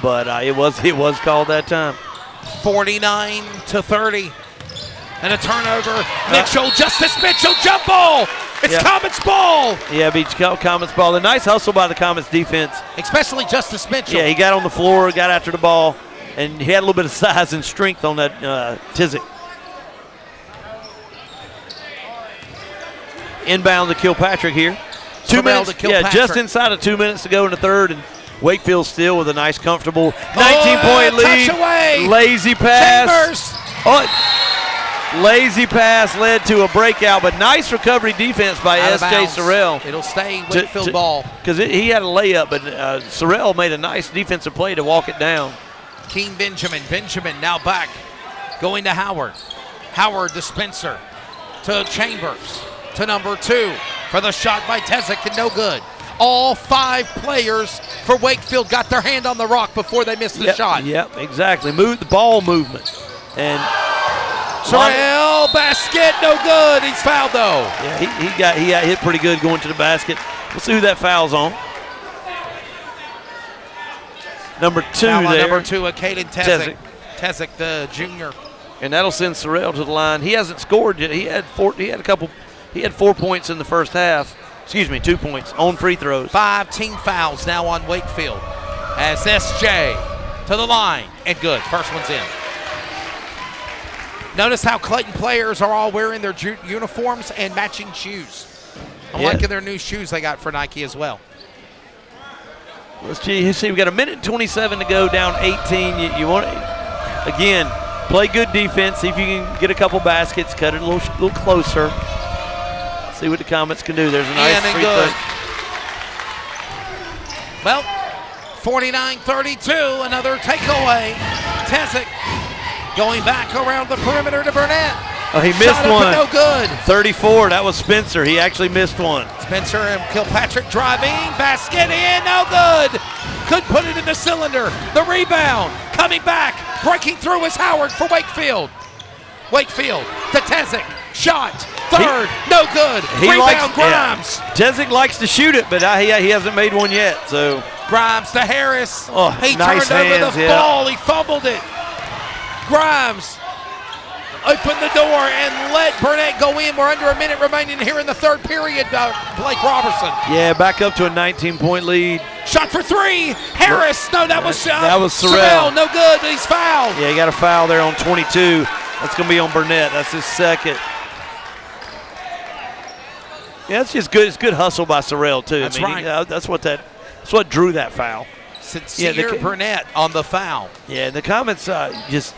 but it was called that time. 49-30, and a turnover. Mitchell, Justice Mitchell, jump ball. It's Comets ball. Yeah, beats Comets ball. A nice hustle by the Comets defense, especially Justice Mitchell. Yeah, he got on the floor, got after the ball, and he had a little bit of size and strength on that Tizik. Inbound to Kilpatrick here. 2 minutes, just inside of 2 minutes to go in the third, and Wakefield still with a nice, comfortable 19-point lead. Touch away. Lazy pass. Chambers. Lazy pass led to a breakout, but nice recovery defense by S.J. Sorrell. It'll stay Wakefield ball. Because he had a layup, but Sorrell made a nice defensive play to walk it down. King Benjamin now back, going to Howard. Howard to Spencer, to Chambers, to number 2 for the shot by Tizik, and no good. All 5 players for Wakefield got their hand on the rock before they missed the shot. Yep, exactly. Move the ball movement. And Sorrell, basket, no good. He's fouled though. Yeah, he got hit pretty good going to the basket. We'll see who that foul's on. Number 2 there. Number 2, Caden Tizik. Tizik, the junior. And that'll send Sorrell to the line. He hasn't scored yet. He had 4 points in the first half. 2 points on free throws. 5 team fouls now on Wakefield as SJ to the line, and good. First one's in. Notice how Clayton players are all wearing their uniforms and matching shoes. I'm liking their new shoes they got for Nike as well. Let's see, we got 1:27 to go, down 18. You want to, again, play good defense, see if you can get a couple baskets, cut it a little closer. See what the Comets can do. There's a nice free throw. Well, 49-32, another takeaway. Tizik going back around the perimeter to Burnett. Oh, he missed one. No good. 34, that was Spencer. He actually missed one. Spencer and Kilpatrick driving, basket in, no good. Could put it in the cylinder. The rebound, coming back, breaking through is Howard for Wakefield. Wakefield to Tizik, shot, third, no good. Rebound, Grimes. Tizik likes to shoot it, but he hasn't made one yet. So Grimes to Harris. Oh, he nice turned hands, over the ball. He fumbled it. Grimes open the door and let Burnett go in. We're under a minute remaining here in the third period, Blake Roberson. Yeah, back up to a 19-point lead. Shot for three. Harris. No, that was Sorrell. No good, but he's fouled. Yeah, he got a foul there on 22. That's going to be on Burnett. That's his second. Yeah, it's just good. It's good hustle by Sorrell, too. That's right. That's what drew that foul. Sincere Burnett on the foul. Yeah, the Comets just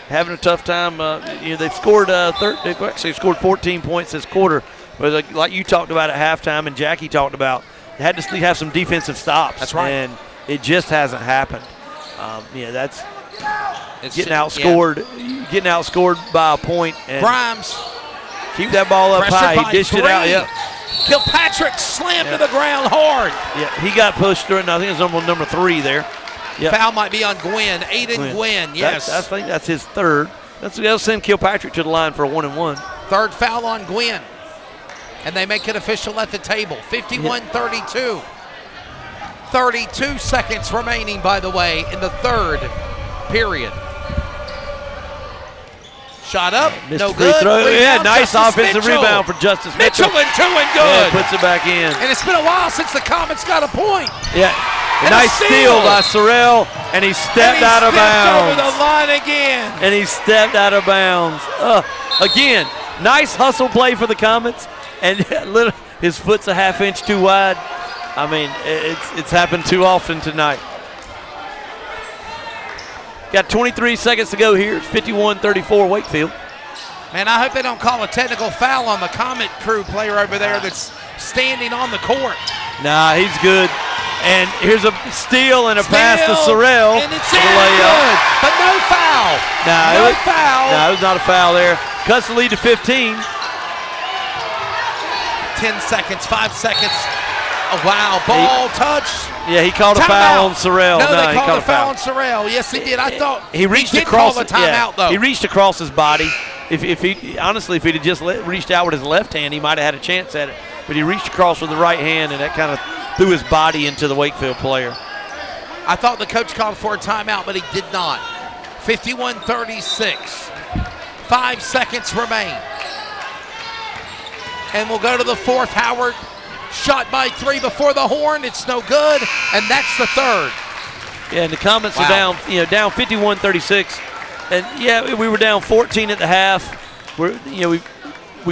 having a tough time. They've scored they've actually scored 14 points this quarter. But like you talked about at halftime and Jackie talked about, they had to have some defensive stops. That's right. And it just hasn't happened. That's getting outscored. Yeah. Getting outscored by a point. And Grimes. Keep that ball up high. He dished it out. Yep. Kilpatrick slammed to the ground hard. Yeah, he got pushed through. And I think it's number 3 there. Yep. Foul might be on Gwynn. Aiden Gwynn, yes. I think that's his third. That'll send Kilpatrick to the line for a 1-and-1. Third foul on Gwynn. And they make it official at the table. 51-32. 32 seconds remaining, by the way, in the third period. Shot up, no good. Nice offensive rebound for Justice Mitchell. And 2 and good. Yeah, puts it back in. And it's been a while since the Comets got a point. Yeah, nice steal by Sorrell, and he stepped out of bounds. Over the line again. And he stepped out of bounds. Again, nice hustle play for the Comets, and his foot's a half inch too wide. I mean, it's happened too often tonight. Got 23 seconds to go here. It's 51-34 Wakefield. Man, I hope they don't call a technical foul on the Comet crew player over there that's standing on the court. Nah, he's good. And here's a steal and a pass to Sorrell. And it's good, but no foul. No foul. No, it was not a foul there. Cuts the lead to 15. 10 seconds, 5 seconds. Oh, wow, ball touch. Yeah, he called a foul on Sorrell. No, they called a foul on Sorrell. Yes, he did. I thought he reached across the timeout, though. He reached across his body. If he'd just reached out with his left hand, he might have had a chance at it. But he reached across with the right hand, and that kind of threw his body into the Wakefield player. I thought the coach called for a timeout, but he did not. 51-36. 5 seconds remain. And we'll go to the fourth. Howard shot by 3 before the horn. It's no good, and that's the third. Yeah, and the Comets are down 51-36. And yeah, we were down 14 at the half. We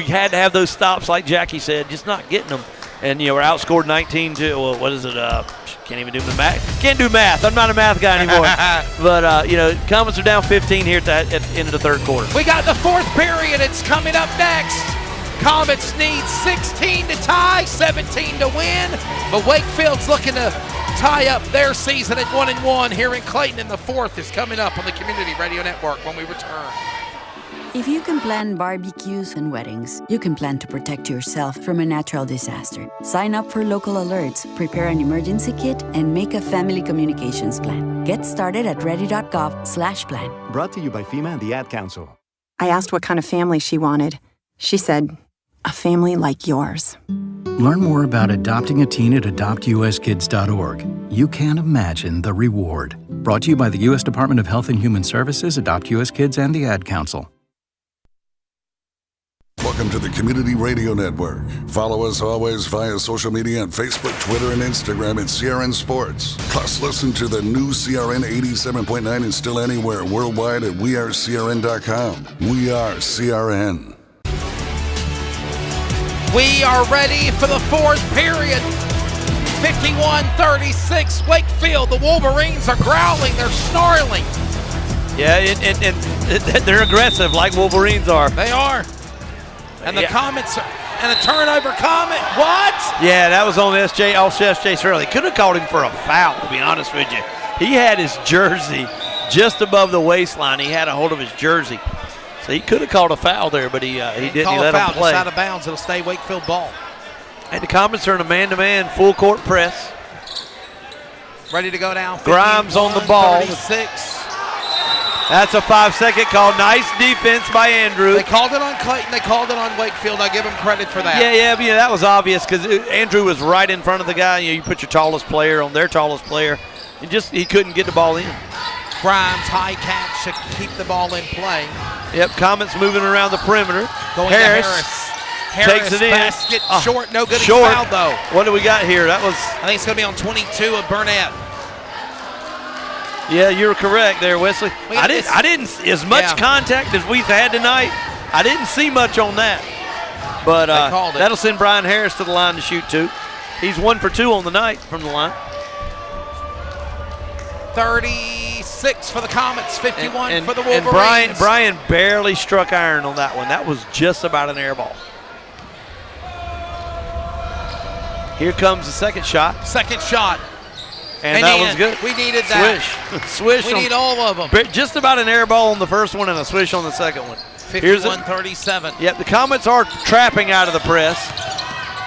had to have those stops, like Jackie said, just not getting them. And we're outscored 19 to what is it? Can't even do the math. Can't do math. I'm not a math guy anymore. But Comets are down 15 here at the end of the third quarter. We got the fourth period. It's coming up next. Comets need 16 to tie, 17 to win, but Wakefield's looking to tie up their season at 1-1 here in Clayton, and the fourth is coming up on the Community Radio Network when we return. If you can plan barbecues and weddings, you can plan to protect yourself from a natural disaster. Sign up for local alerts, prepare an emergency kit, and make a family communications plan. Get started at ready.gov/plan. Brought to you by FEMA and the Ad Council. I asked what kind of family she wanted. She said, a family like yours. Learn more about adopting a teen at adoptuskids.org. You can't imagine the reward. Brought to you by the U.S. Department of Health and Human Services, Adopt U.S. Kids, and the Ad Council. Welcome to the Community Radio Network. Follow us always via social media on Facebook, Twitter, and Instagram at CRN Sports. Plus, listen to the new CRN 87.9 and still anywhere worldwide at wearecrn.com. We are CRN. We are ready for the fourth period. 51-36 Wakefield. The Wolverines are growling. They're snarling. Yeah, and they're aggressive like Wolverines are. They are. And the Comets, and a turnover. Comet, what? Yeah, that was on SJ Shirley. Could have called him for a foul, to be honest with you. He had his jersey just above the waistline. He had a hold of his jersey. So he could have called a foul there, but he didn't. He let him play. It's out of bounds. It'll stay Wakefield ball. And the Comets are in a man-to-man full court press. Ready to go down. Grimes on the ball. 36. That's a 5-second call. Nice defense by Andrew. They called it on Clayton. They called it on Wakefield. I give them credit for that. Yeah, that was obvious because Andrew was right in front of the guy. You put your tallest player on their tallest player. He couldn't get the ball in. Grimes, high catch to keep the ball in play. Yep, Comets moving around the perimeter. Going Harris to Harris takes it in. Basket short, no good. Short. He's fouled though. What do we got here? That was. I think it's going to be on 22 of Burnett. Yeah, you're correct there, Wesley. I didn't as much contact as we've had tonight. I didn't see much on that, but that'll send Brian Harris to the line to shoot 2. He's 1 for 2 on the night from the line. 36 for the Comets, 51 for the Wolverines. And Brian barely struck iron on that one. That was just about an air ball. Here comes the second shot. Second shot. And that was good. We needed that. Swish. We need all of them. Just about an air ball on the first one and a swish on the second one. 51-37. Yep, the Comets are trapping out of the press.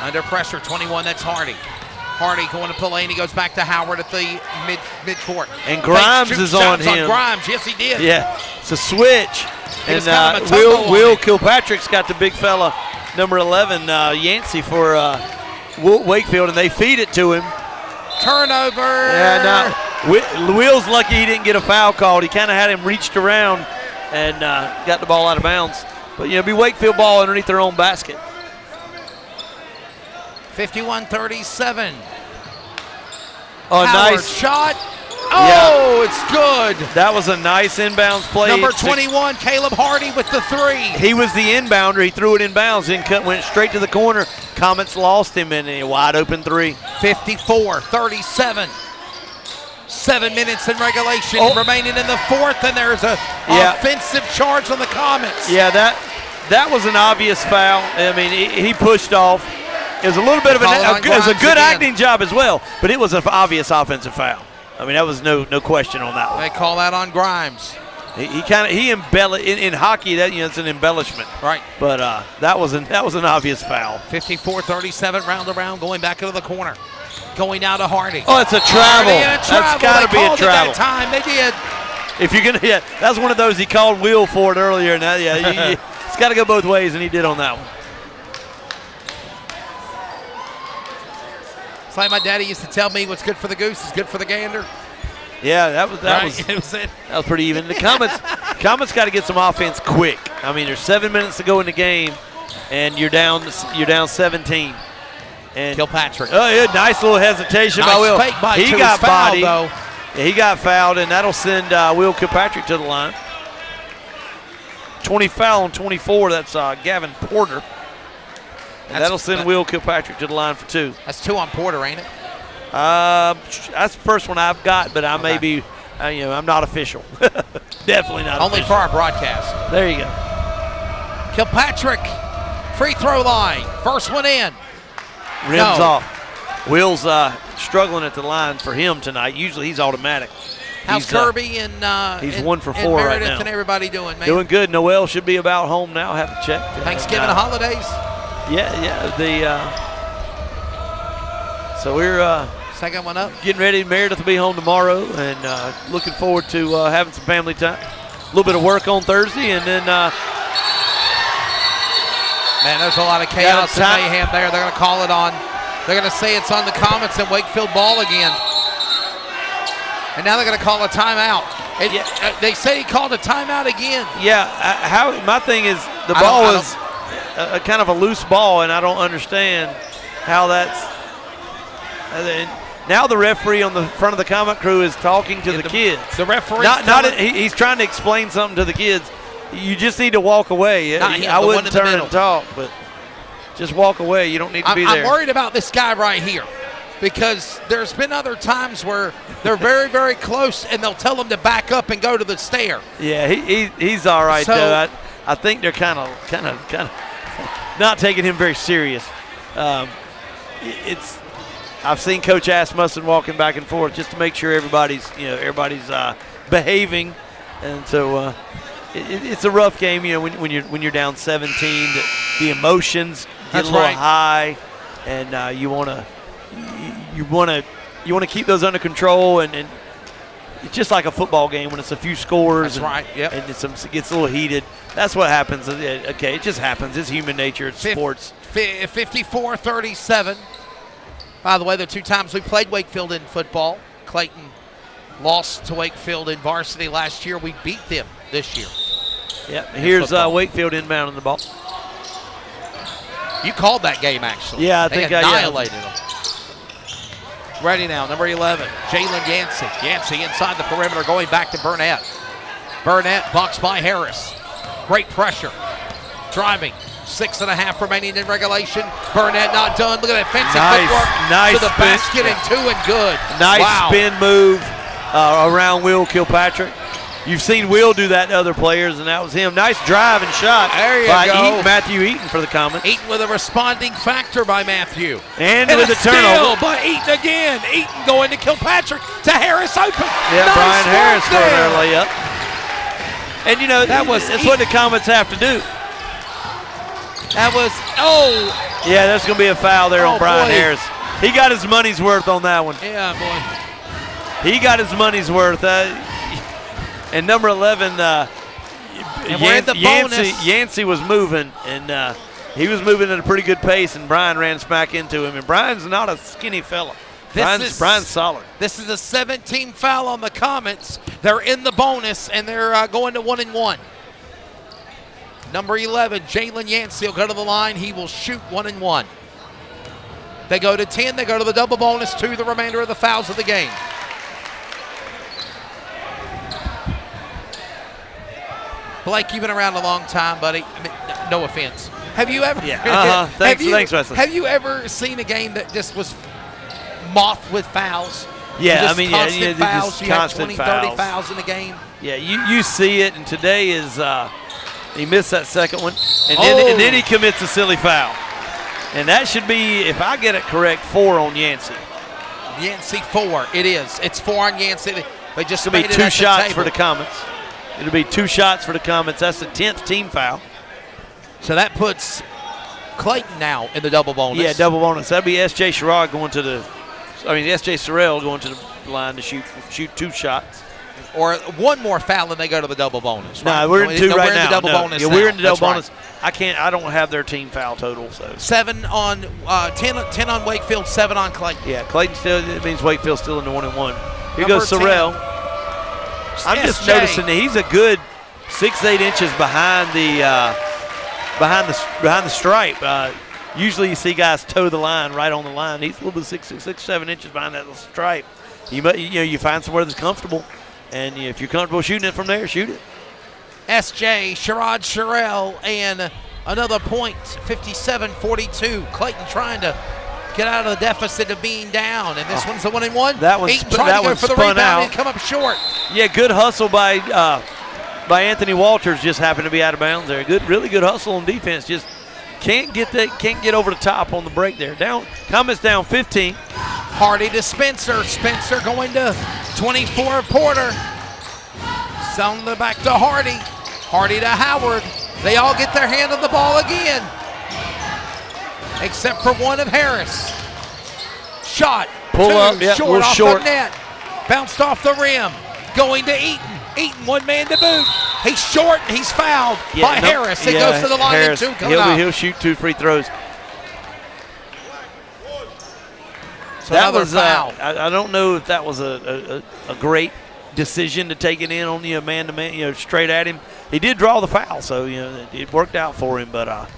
Under pressure, 21, that's Hardy. Hardy going to Delaney, goes back to Howard at the midcourt. And Grimes is on him. Grimes, yes he did. Yeah, it's a switch. And Will Kilpatrick's got the big fella, number 11, Yancey for Wakefield, and they feed it to him. Turnover. Yeah, Will's lucky he didn't get a foul called. He kind of had him reached around and got the ball out of bounds. But, be Wakefield ball underneath their own basket. 51-37. Oh, Howard nice shot. Oh, it's good. That was a nice inbounds play. Number 21, Caleb Hardy with the 3. He was the inbounder. He threw it inbounds, then went straight to the corner. Comets lost him in a wide open 3. 54-37. 7 minutes in regulation remaining in the fourth, and there's a offensive charge on the Comets. Yeah, that was an obvious foul. I mean, he pushed off. It was a little bit of it was a good acting job as well, but it was an obvious offensive foul. I mean, that was no question on that one. They call that on Grimes. He embellished in hockey. That it's an embellishment, right? But that was an obvious foul. 54-37, round around, going back into the corner, going out to Hardy. Oh, it's a travel. That's got to be a travel. That time they did. If you're gonna, that's one of those he called Will for it earlier, and it's got to go both ways, and he did on that one. It's like my daddy used to tell me, what's good for the goose is good for the gander. Yeah, that was pretty even. The Comets got to get some offense quick. I mean, there's 7 minutes to go in the game, and you're down 17. And Kilpatrick. Oh, yeah, nice little hesitation by Will. Fake by he got bodied. Though. Yeah, he got fouled, and that'll send Will Kilpatrick to the line. 20 foul on 24. That's Gavin Porter. And that'll send Will Kilpatrick to the line for 2. That's 2 on Porter, ain't it? That's the first one I've got, but I may be, I'm not official. Definitely not Only official. for our broadcast. There you go. Kilpatrick, free throw line. First one in. Rims off. Will's struggling at the line for him tonight. Usually he's automatic. How's Kirby and he's 1 for 4 right now. And everybody doing, man? Doing good. Noel should be about home now. Haven't checked. Thanksgiving holidays. Yeah. So we're second one up. Getting ready. Meredith will be home tomorrow, and looking forward to having some family time. A little bit of work on Thursday, and then. Man, there's a lot of chaos and mayhem there. They're going to call it on. They're going to say it's on the Comets and Wakefield ball again. And now they're going to call a timeout. They say he called a timeout again. Yeah. My thing is the ball is a kind of a loose ball, and I don't understand how that's. Now the referee on the front of the Comet crew is talking to the kids. The referee. He's trying to explain something to the kids. You just need to walk away. I wouldn't turn and talk, but just walk away. You don't need to be there. I'm worried about this guy right here because there's been other times where they're very, very close and they'll tell him to back up and go to the stair. Yeah, he's all right though. I think they're kind of not taking him very serious. I've seen Coach Asmussen walking back and forth just to make sure everybody's behaving, and so. It's a rough game, when you're down 17. The emotions get a little high, and you want to keep those under control, and it's just like a football game when it's a few scores. That's right. Yep. And it gets a little heated. That's what happens. Okay, it just happens. It's human nature. It's sports. 54-37. By the way, the 2 times we played Wakefield in football, Clayton lost to Wakefield in varsity last year. We beat them this year. Yep. Here's Wakefield inbounding the ball. You called that game, actually. Yeah, I they think annihilated them. Ready now, number 11, Jalen Yancey. Yancey inside the perimeter, going back to Burnett. Burnett boxed by Harris. Great pressure. Driving. 6.5 remaining in regulation. Burnett not done. Look at that fencing footwork nice to the spin. basket and 2 and good. Nice wow. spin move around Will Kilpatrick. You've seen Will do that to other players, and that was him. Nice drive and shot by Matthew Eaton for the Comets. Eaton with a responding factor by Matthew. And with a turnover. By Eaton again. Eaton going to Kilpatrick to Harris open. Yeah, nice Brian Harris for their layup. And, you know, that's what the Comets have to do. That was, yeah, that's going to be a foul there on Brian Harris. He got his money's worth on that one. Yeah, boy. He got his money's worth. And number 11, Yancey was moving, and he was moving at a pretty good pace, and Brian ran smack into him. And Brian's not a skinny fella. Brian's solid. This is a 17 foul on the Comets. They're in the bonus, and they're going to 1-1. Number 11, Jalen Yancey will go to the line. He will shoot 1-1. They go to 10. They go to the double bonus, 2 the remainder of the fouls of the game. Blake, you've been around a long time, buddy. I mean, no offense. Have you ever? Yeah. Thanks, Wesley. Have you ever seen a game that just was mouthed with fouls? Yeah, just I mean, constant fouls. You had 20, fouls. 30 fouls in a game. Yeah, you see it, and today is he missed that second one, and then he commits a silly foul, and that should be, if I get it correct, 4 on Yancey. Yancey 4. It is. It's 4 on Yancey. They just made it 2 shots for the Comets. It'll be 2 shots for the Comets. That's the 10th team foul. So that puts Clayton now in the double bonus. Yeah, double bonus. That'd be S.J. Sherrod going to the, S.J. Sorrell going to the line to shoot 2 shots. Or one more foul and they go to the double bonus. Right? No, we're in 2 right now. We're in the double bonus. Yeah, we're in the double bonus. Right. I don't have their team foul total. So 7 on 10 on Wakefield, 7 on Clayton. Yeah, Clayton still. It means Wakefield's still in the 1-1. Here goes Sorrell. I'm just noticing that he's a good 6-8 inches behind the stripe. Usually you see guys toe the line right on the line. He's a little bit 6-7 inches behind that little stripe. You find somewhere that's comfortable, and if you're comfortable shooting it from there, shoot it. S.J. Sherrod, and another point, 57-42. Clayton trying to get out of the deficit of being down, and this one's the 1-1. That one's trying to go for the rebound out. And come up short. Yeah, good hustle by Anthony Walters. Just happened to be out of bounds there. Really good hustle on defense. Just can't get over the top on the break there. Comets down 15. Hardy to Spencer. Spencer going to 24. Porter. Sound the back to Hardy. Hardy to Howard. They all get their hand on the ball again, except for one of Harris. Shot. Pull up. Yeah, short off the net. Bounced off the rim. Going to Eaton. Eaton, one man to boot. He's short and he's fouled by Harris. It goes to the line and 2 coming up. He'll shoot 2 free throws. So that was foul. I don't know if that was a great decision to take it in on the man-to-man, straight at him. He did draw the foul, so it worked out for him. But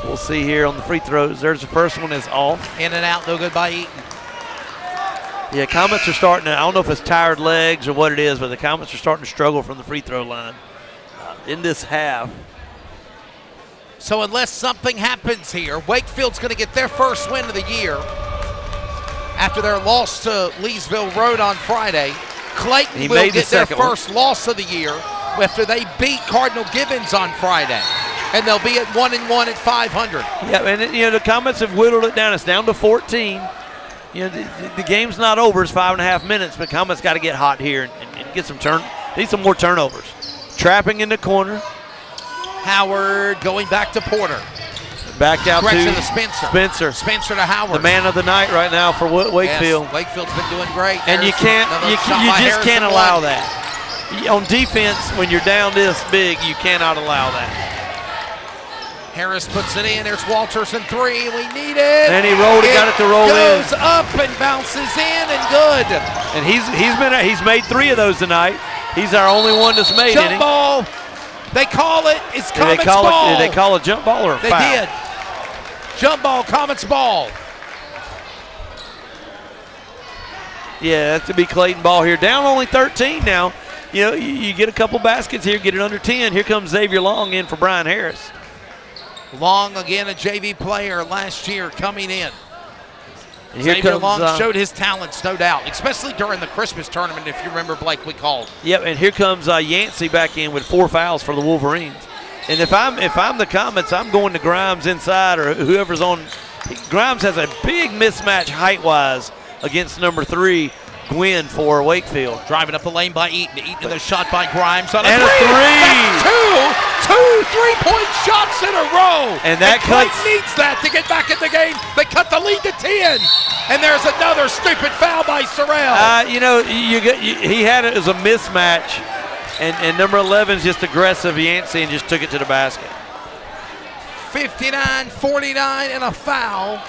we'll see here on the free throws. There's the first one is off. In and out, no good by Eaton. Yeah, Comets are starting to, I don't know if it's tired legs or what it is, but the Comets are starting to struggle from the free throw line in this half. So unless something happens here, Wakefield's going to get their first win of the year after their loss to Leesville Road on Friday. Clayton will get their first loss of the year after they beat Cardinal Gibbons on Friday. And they'll be at 1-1 at 500. Yeah, and the Comets have whittled it down. It's down to 14. The game's not over. It's 5.5 minutes, but Comets got to get hot here and get need some more turnovers. Trapping in the corner. Howard going back to Porter. Back out to Spencer. Spencer to Howard. The man of the night right now for Wakefield. Yes, Wakefield's been doing great. And you just can't allow that. On defense, when you're down this big, you cannot allow that. Harris puts it in. There's Walters in 3. We need it. And he rolled it, got it to roll in. Goes up and bounces in and good. And he's made 3 of those tonight. He's our only one that's made any. Jump ball They call it. It's Comets Did ball. they call a jump ball or a foul? They did. Jump ball, Comets ball. Yeah, that's to be Clayton ball here. Down only 13 now. You know, you get a couple baskets here, get it under 10. Here comes Xavier Long in for Brian Harris. Long, again, a JV player last year coming in. And here Xavier comes, Long showed his talents, no doubt, especially during the Christmas tournament, if you remember, Blake, we called. Yep, and here comes Yancey back in with 4 fouls for the Wolverines. And if I'm the Comets, I'm going to Grimes inside or whoever's on. Grimes has a big mismatch height-wise against number 3, Gwynn for Wakefield. Driving up the lane by Eaton. Eaton, the shot by Grimes on and a three. That's two 3-point shots in a row. And that Clayton needs that to get back in the game. They cut the lead to 10. And there's another stupid foul by Sorrell. You know, he had it as a mismatch. And number 11 is just aggressive, Yancey, and just took it to the basket. 59-49 and a foul.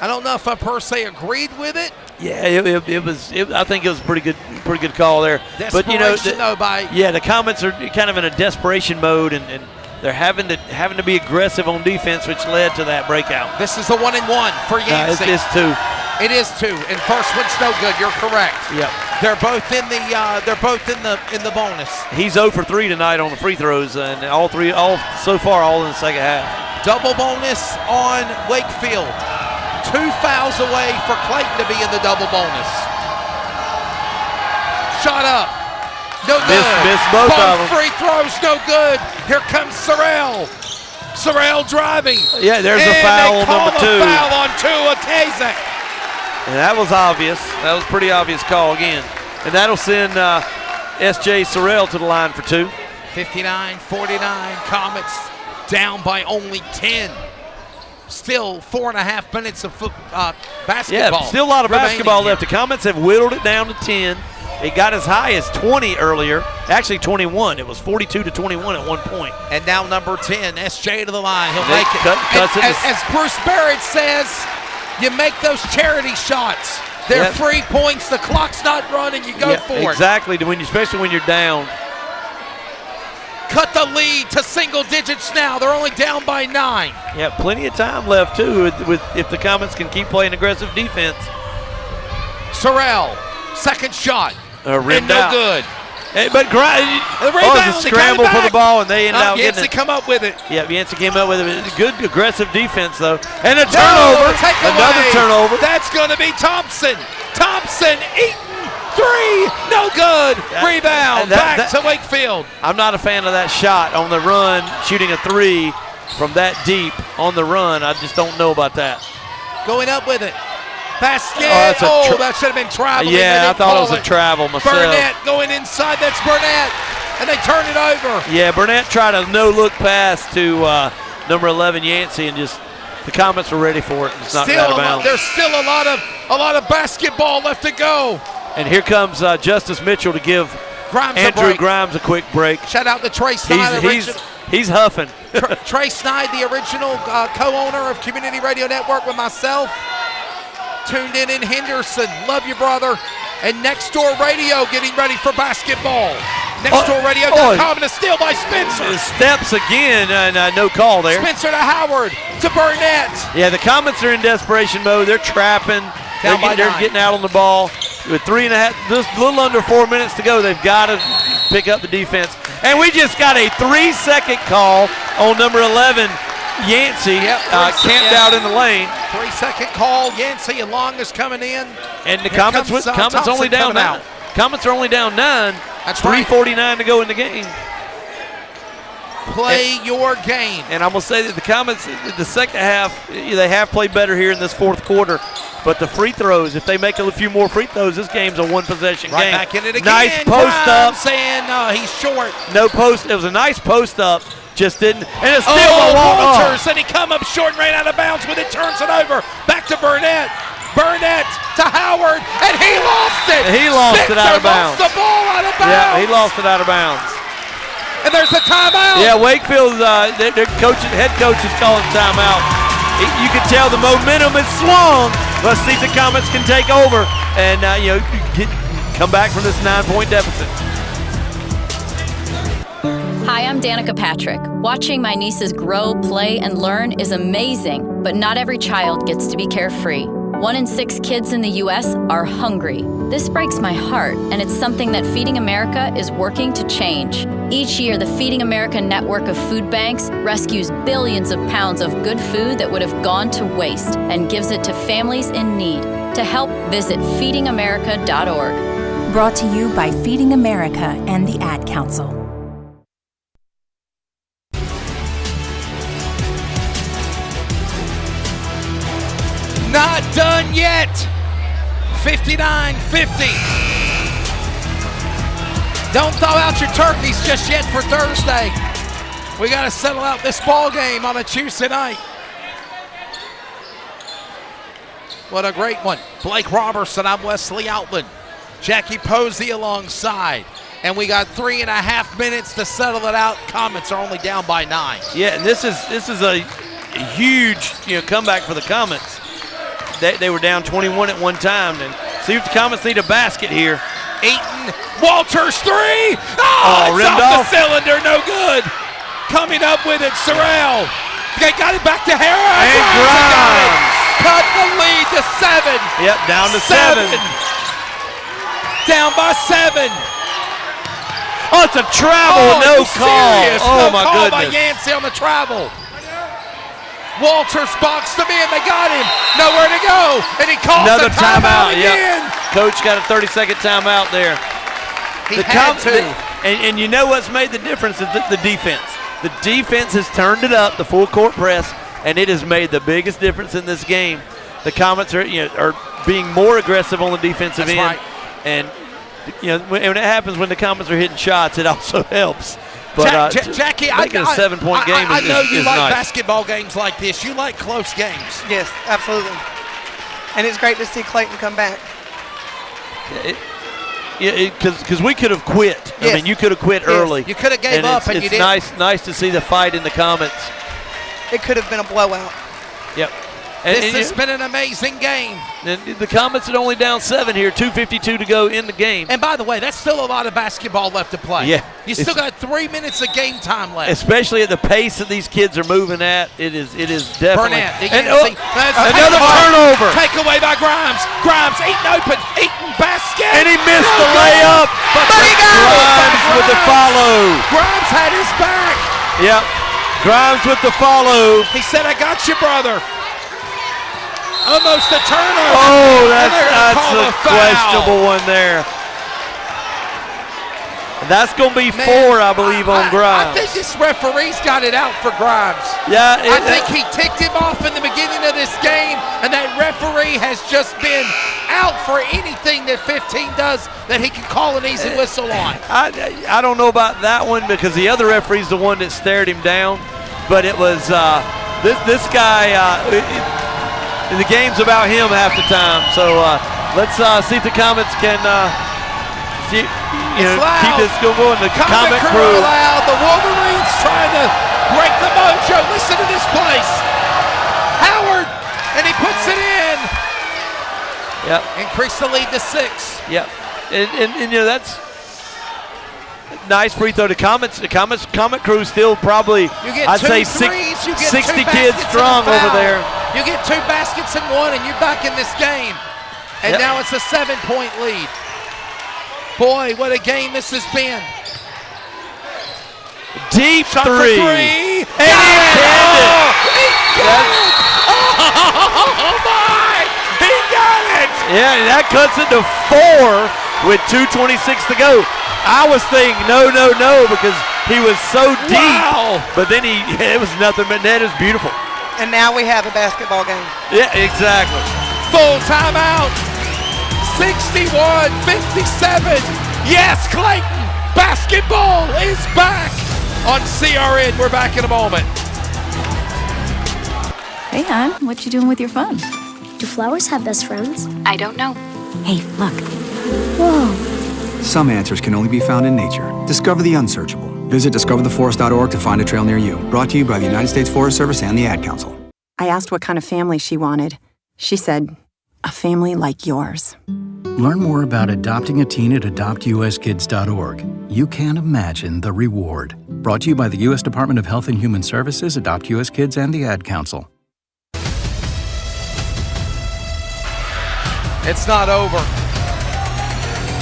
I don't know if I per se agreed with it. Yeah, it was. I think it was a pretty good call there. But you know, the Comets are kind of in a desperation mode, and they're having to be aggressive on defense, which led to that breakout. This is a 1-and-1 for Yancey. It's 2. It is 2, and first one's no good. You're correct. Yep. They're both in the bonus. He's 0 for 3 tonight on the free throws, and all so far all in the second half. Double bonus on Wakefield. 2 fouls away for Clayton to be in the double bonus. Shot up. No good. Missed both of them. Free throws, no good. Here comes Sorrell. Sorrell driving. Yeah, there's a foul on number 2. Foul on Okazek. And that was obvious. That was a pretty obvious call again. And that'll send S.J. Sorrell to the line for 2. 59-49, Comets down by only 10. Still 4.5 minutes of basketball. Yeah, still a lot of basketball here. left. The Comets have whittled it down to 10. It got as high as 20 earlier. Actually 21. It was 42-21 at one point. And now number 10, S.J. to the line. He'll make it. Cuts as Bruce Barrett says, you make those charity shots. They're free points. The clock's not running. You go for it. Exactly. Especially when you're down. Cut the lead to single digits now. They're only down by 9. Yeah, plenty of time left too. If the Comets can keep playing aggressive defense. Sorrell, second shot. Rimmed no out. good. Hey, but the rebound, it's a scramble for the ball, and they ended up getting Yancey it. come up with it. Yeah, Yancey came up with it. Good aggressive defense, though. And a turnover. Another turnover. That's going to be Thompson. Thompson, Eaton, 3, no good. Rebound, back to Wakefield. I'm not a fan of that shot on the run, shooting a 3 from that deep on the run. I just don't know about that. Going up with it. Basket. That should have been traveling. Yeah, I thought it was a travel myself. Burnett going inside. That's Burnett. And they turn it over. Yeah, Burnett tried a no-look pass to number 11 Yancey, and just the Comets were ready for it. It's not out of bounds. There's still a lot of basketball left to go. And here comes Justice Mitchell to give Andrew Grimes a quick break. Shout out to Trey Snyder. He's huffing. Trey Snyder, the original co-owner of Community Radio Network with myself. Tuned in Henderson. Love you, brother. And Next Door Radio getting ready for basketball. NextDoorRadio.com and a steal by Spencer. Steps again, and no call there. Spencer to Howard to Burnett. Yeah, the Comets are in desperation mode. They're trapping. They're getting out on the ball. With 3.5, just a little under 4 minutes to go, they've got to pick up the defense. And we just got a 3-second call on number 11, Yancey, camped out in the lane. 3-second call, Yancey and Long is coming in. And the Comets only down 9. Comets are only down 9. That's 3:49 to go in the game. Play your game. And I'm going to say that the Comets, the second half, they have played better here in this fourth quarter. But the free throws, if they make a few more free throws, this game's a one-possession game. Right back in it again. Nice post up. Saying he's short. No post. It was a nice post up. Just didn't. And it's still Walters, and he come up short and ran out of bounds with it. Turns it over. Back to Burnett. Burnett to Howard, and he lost it. He lost it out of bounds. Lost the ball out of bounds. Yeah, he lost it out of bounds. And there's a timeout. Yeah, Wakefield, their head coach is calling timeout. You can tell the momentum is swung. Let's see if the Comets can take over and come back from this 9-point deficit. Hi, I'm Danica Patrick. Watching my nieces grow, play, and learn is amazing, but not every child gets to be carefree. 1 in 6 kids in the U.S. are hungry. This breaks my heart, and it's something that Feeding America is working to change. Each year, the Feeding America network of food banks rescues billions of pounds of good food that would have gone to waste and gives it to families in need. To help, visit feedingamerica.org. Brought to you by Feeding America and the Ad Council. Not done yet. 59-50. Don't thaw out your turkeys just yet for Thursday. We got to settle out this ball game on a Tuesday night. What a great one. Blake Roberson, I'm Wesley Outland. Jackie Posey alongside. And we got 3.5 minutes to settle it out. Comets are only down by 9. Yeah, and this is a huge comeback for the Comets. They were down 21 at one time, and see if the Comets need a basket here. Eaton, Walters 3. Oh, it's off the cylinder, no good. Coming up with it, Sorrell. They got it back to Harris. And Grimes. Cut the lead to 7. Yep, down to 7. Down by 7. Oh, it's a travel, no call. Serious. Oh, no my call goodness. by Yancey on the travel. Walters boxed him in. They got him. Nowhere to go. And he calls another a timeout again. Yep. Coach got a 30-second timeout there. He had to. And you know what's made the difference is the defense. The defense has turned it up, the full court press, and it has made the biggest difference in this game. The Comets are being more aggressive on the defensive end. Right. And when it happens when the Comets are hitting shots, it also helps. But Jackie, making a 7-point game I know you like nice. basketball games like this. You like close games. Yes, absolutely. And it's great to see Clayton come back. Because we could have quit. Yes. I mean, you could have quit early. You could have gave up, and you didn't. It's nice to see the fight in the Comets. It could have been a blowout. Yep. This has been an amazing game. And the Comets are only down 7 here, 2:52 to go in the game. And by the way, that's still a lot of basketball left to play. Yeah. You still got 3 minutes of game time left. Especially at the pace that these kids are moving at, it is definitely. Burnett, another turnover. Take away by Grimes. Grimes, Eaton open. Eaton basket. And he missed the layup. But he got Grimes with the follow. Grimes had his back. Yep. Grimes with the follow. He said, I got you, brother. Almost a turnover. Oh, that's a questionable one there. And that's going to be 4, I believe, on Grimes. I think this referee's got it out for Grimes. Yeah. I think he ticked him off in the beginning of this game, and that referee has just been out for anything that 15 does that he can call an easy whistle on. I don't know about that one because the other referee's the one that stared him down, but it was this guy. The game's about him half the time, so let's see if the Comets can keep this going. The Comet crew loud. The Wolverines trying to break the mojo. Listen to this place. Howard, and he puts it in. Yep. Increase the lead to 6. Yep. And that's nice free throw to Comets. The Comet crew still probably, I'd say 60 kids strong over there. You get 2 baskets and 1, and you're back in this game. And now it's a 7-point lead. Boy, what a game this has been. Deep shot three. For 3. And he got it. He got it. Oh, my. He got it. Yeah, and that cuts it to 4 with 2:26 to go. I was thinking no, because he was so deep. Wow. But then it was nothing but net. It was beautiful. And now we have a basketball game. Yeah, exactly. Full timeout. 61-57. Yes, Clayton. Basketball is back on CRN. We're back in a moment. Hey, hon, what you doing with your phone? Do flowers have best friends? I don't know. Hey, look. Whoa. Some answers can only be found in nature. Discover the unsearchable. Visit discovertheforest.org to find a trail near you. Brought to you by the United States Forest Service and the Ad Council. I asked what kind of family she wanted. She said, a family like yours. Learn more about adopting a teen at adoptuskids.org. You can't imagine the reward. Brought to you by the U.S. Department of Health and Human Services, Adopt U.S. Kids, and the Ad Council. It's not over.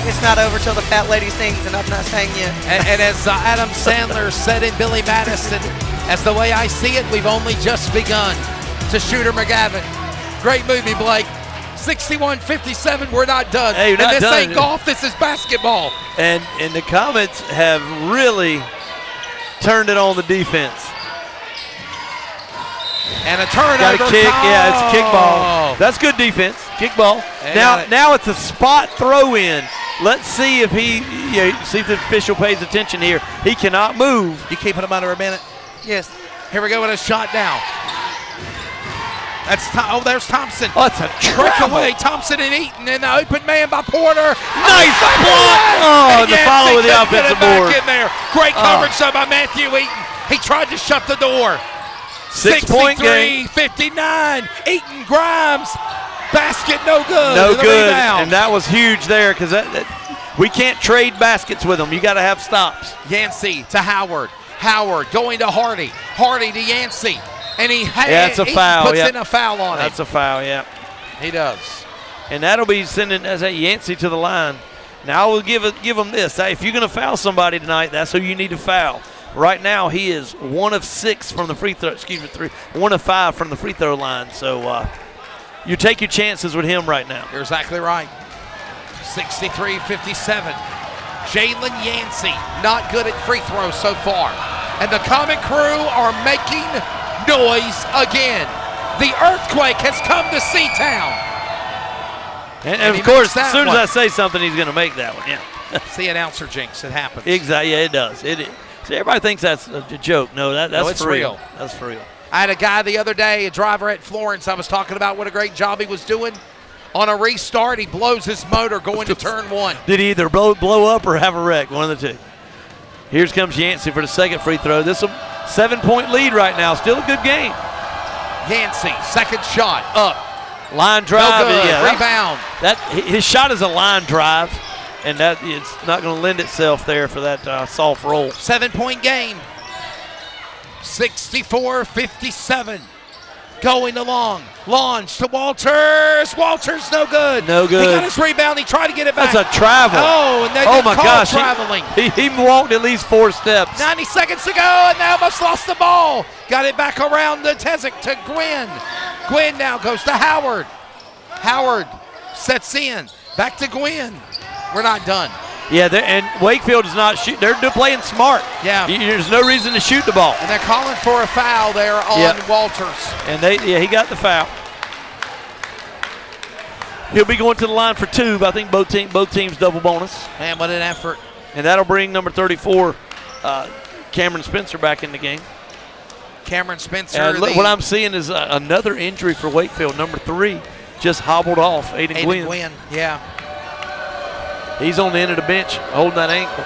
It's not over till the fat lady sings, and I'm not saying yet. And as Adam Sandler said in Billy Madison, as the way I see it, we've only just begun. To Shooter McGavin. Great movie, Blake. 61-57, we're not done. Hey, you're not this done. Ain't golf, this is basketball. And the Comets have really turned it on the defense. And a turnover. Got a kick, yeah, it's a kick ball. That's good defense, kick ball. Now it's a spot throw in. Let's see if see if the official pays attention here. He cannot move. You keeping him under a minute? Yes. Here we go with a shot now. There's Thompson. Oh, it's a breakaway. Thompson and Eaton in the open man by Porter. Nice block. Oh, the follow with the offensive board. Back in there. Great coverage though by Matthew Eaton. He tried to shut the door. 6-point game. 59. Eaton Grimes. Basket no good. No good. Rebound. And that was huge there because we can't trade baskets with them. You got to have stops. Yancey to Howard. Howard going to Hardy. Hardy to Yancey. And that's a foul. Puts in a foul on it. That's a foul, yeah. He does. And that'll be sending Yancey to the line. Now I will give them this. If you're going to foul somebody tonight, that's who you need to foul. Right now he is 1 of 6 from the free throw. 1 of 5 from the free throw line. So you take your chances with him right now. You're exactly right. 63-57. Jalen Yancey not good at free throws so far. And the Comet crew are making noise again. The earthquake has come to Seatown. And of course, as soon as I say something, he's going to make that one. Yeah. See, announcer jinx. It happens. Exactly. Yeah, it does. It is. See, everybody thinks that's a joke. No, that's for real. That's for real. I had a guy the other day, a driver at Florence. I was talking about what a great job he was doing. On a restart, he blows his motor going to turn 1. Did he either blow up or have a wreck? One of the two. Here comes Yancey for the second free throw. This is a 7-point lead right now. Still a good game. Yancey, second shot, up. Line drive. No good. Yeah, Rebound. His shot is a line drive, and that it's not going to lend itself there for that soft roll. 7-point game. 64-57. Going along. Launch to Walters. Walters no good. No good. He got his rebound. He tried to get it back. That's a travel. Oh, and they my gosh. traveling. He walked at least 4 steps. 90 seconds to go, and they almost lost the ball. Got it back around the Tezic to Gwynn. Gwynn now goes to Howard. Howard sets in. Back to Gwynn. We're not done. Yeah, and Wakefield is not shooting. They're playing smart. Yeah. There's no reason to shoot the ball. And they're calling for a foul there on Walters. And he got the foul. He'll be going to the line for 2, but I think both teams double bonus. Man, what an effort. And that'll bring number 34, Cameron Spencer, back in the game. Cameron Spencer. And what I'm seeing is another injury for Wakefield. Number 3 just hobbled off. Aiden Gwynn. Yeah. He's on the end of the bench holding that ankle.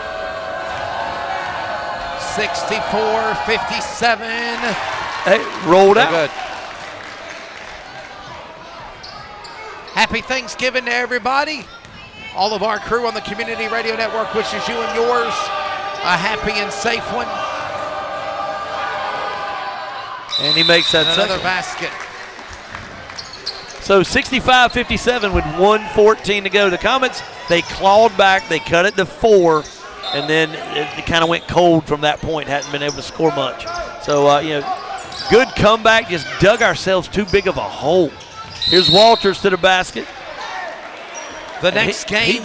64-57. Hey, rolled out. Good. Happy Thanksgiving to everybody. All of our crew on the Community Radio Network wishes you and yours a happy and safe one. And he makes that another second basket. So 65-57 with 1:14 to go. The Comets, they clawed back. They cut it to 4, and then it kind of went cold from that point. Hadn't been able to score much. So, good comeback. Just dug ourselves too big of a hole. Here's Walters to the basket. The next game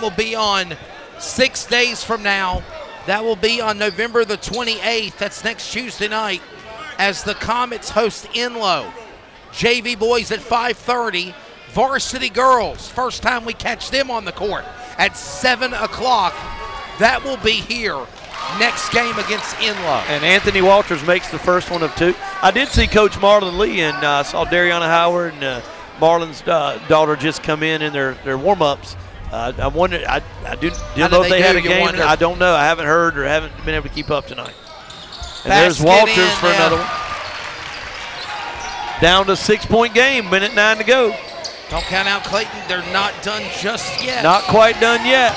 will be on 6 days from now. That will be on November the 28th. That's next Tuesday night as the Comets host Enloe. JV boys at 5:30. Varsity girls, first time we catch them on the court at 7 o'clock. That will be here. Next game against Enloe. And Anthony Walters makes the first one of 2. I did see Coach Marlon Lee, and I saw Dariana Howard and Marlon's daughter just come in their warm-ups. I wondered, I didn't know if they had a game. I don't know. I haven't heard or haven't been able to keep up tonight. And there's Walters for another one. Down to 6-point game, minute 9 to go. Don't count out Clayton. They're not done just yet. Not quite done yet.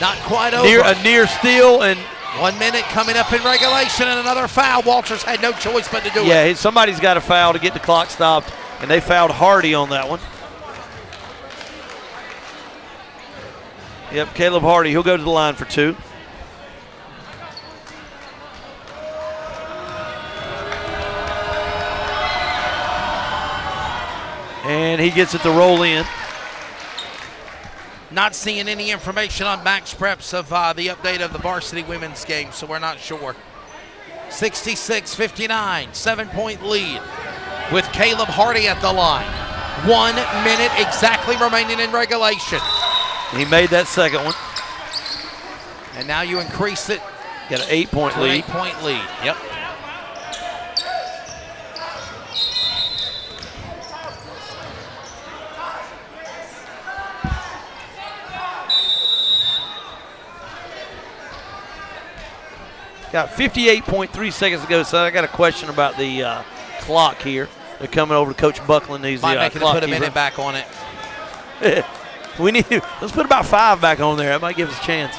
Not quite over. A near steal, and 1 minute coming up in regulation, and another foul. Walters had no choice but to do it. Yeah, somebody's got a foul to get the clock stopped, and they fouled Hardy on that one. Yep, Caleb Hardy. He'll go to the line for 2. And he gets it to roll in. Not seeing any information on match preps of the update of the varsity women's game, so we're not sure. 66-59, 7-point lead with Caleb Hardy at the line. 1 minute exactly remaining in regulation. He made that second one. And now you increase it. Got an 8-point lead. 8-point lead, yep. Got 58.3 seconds to go, so I got a question about the clock here. They're coming over to Coach Buckland. He's Might the make it clock put a keeper. minute back on it. Let's put about 5 back on there. That might give us a chance.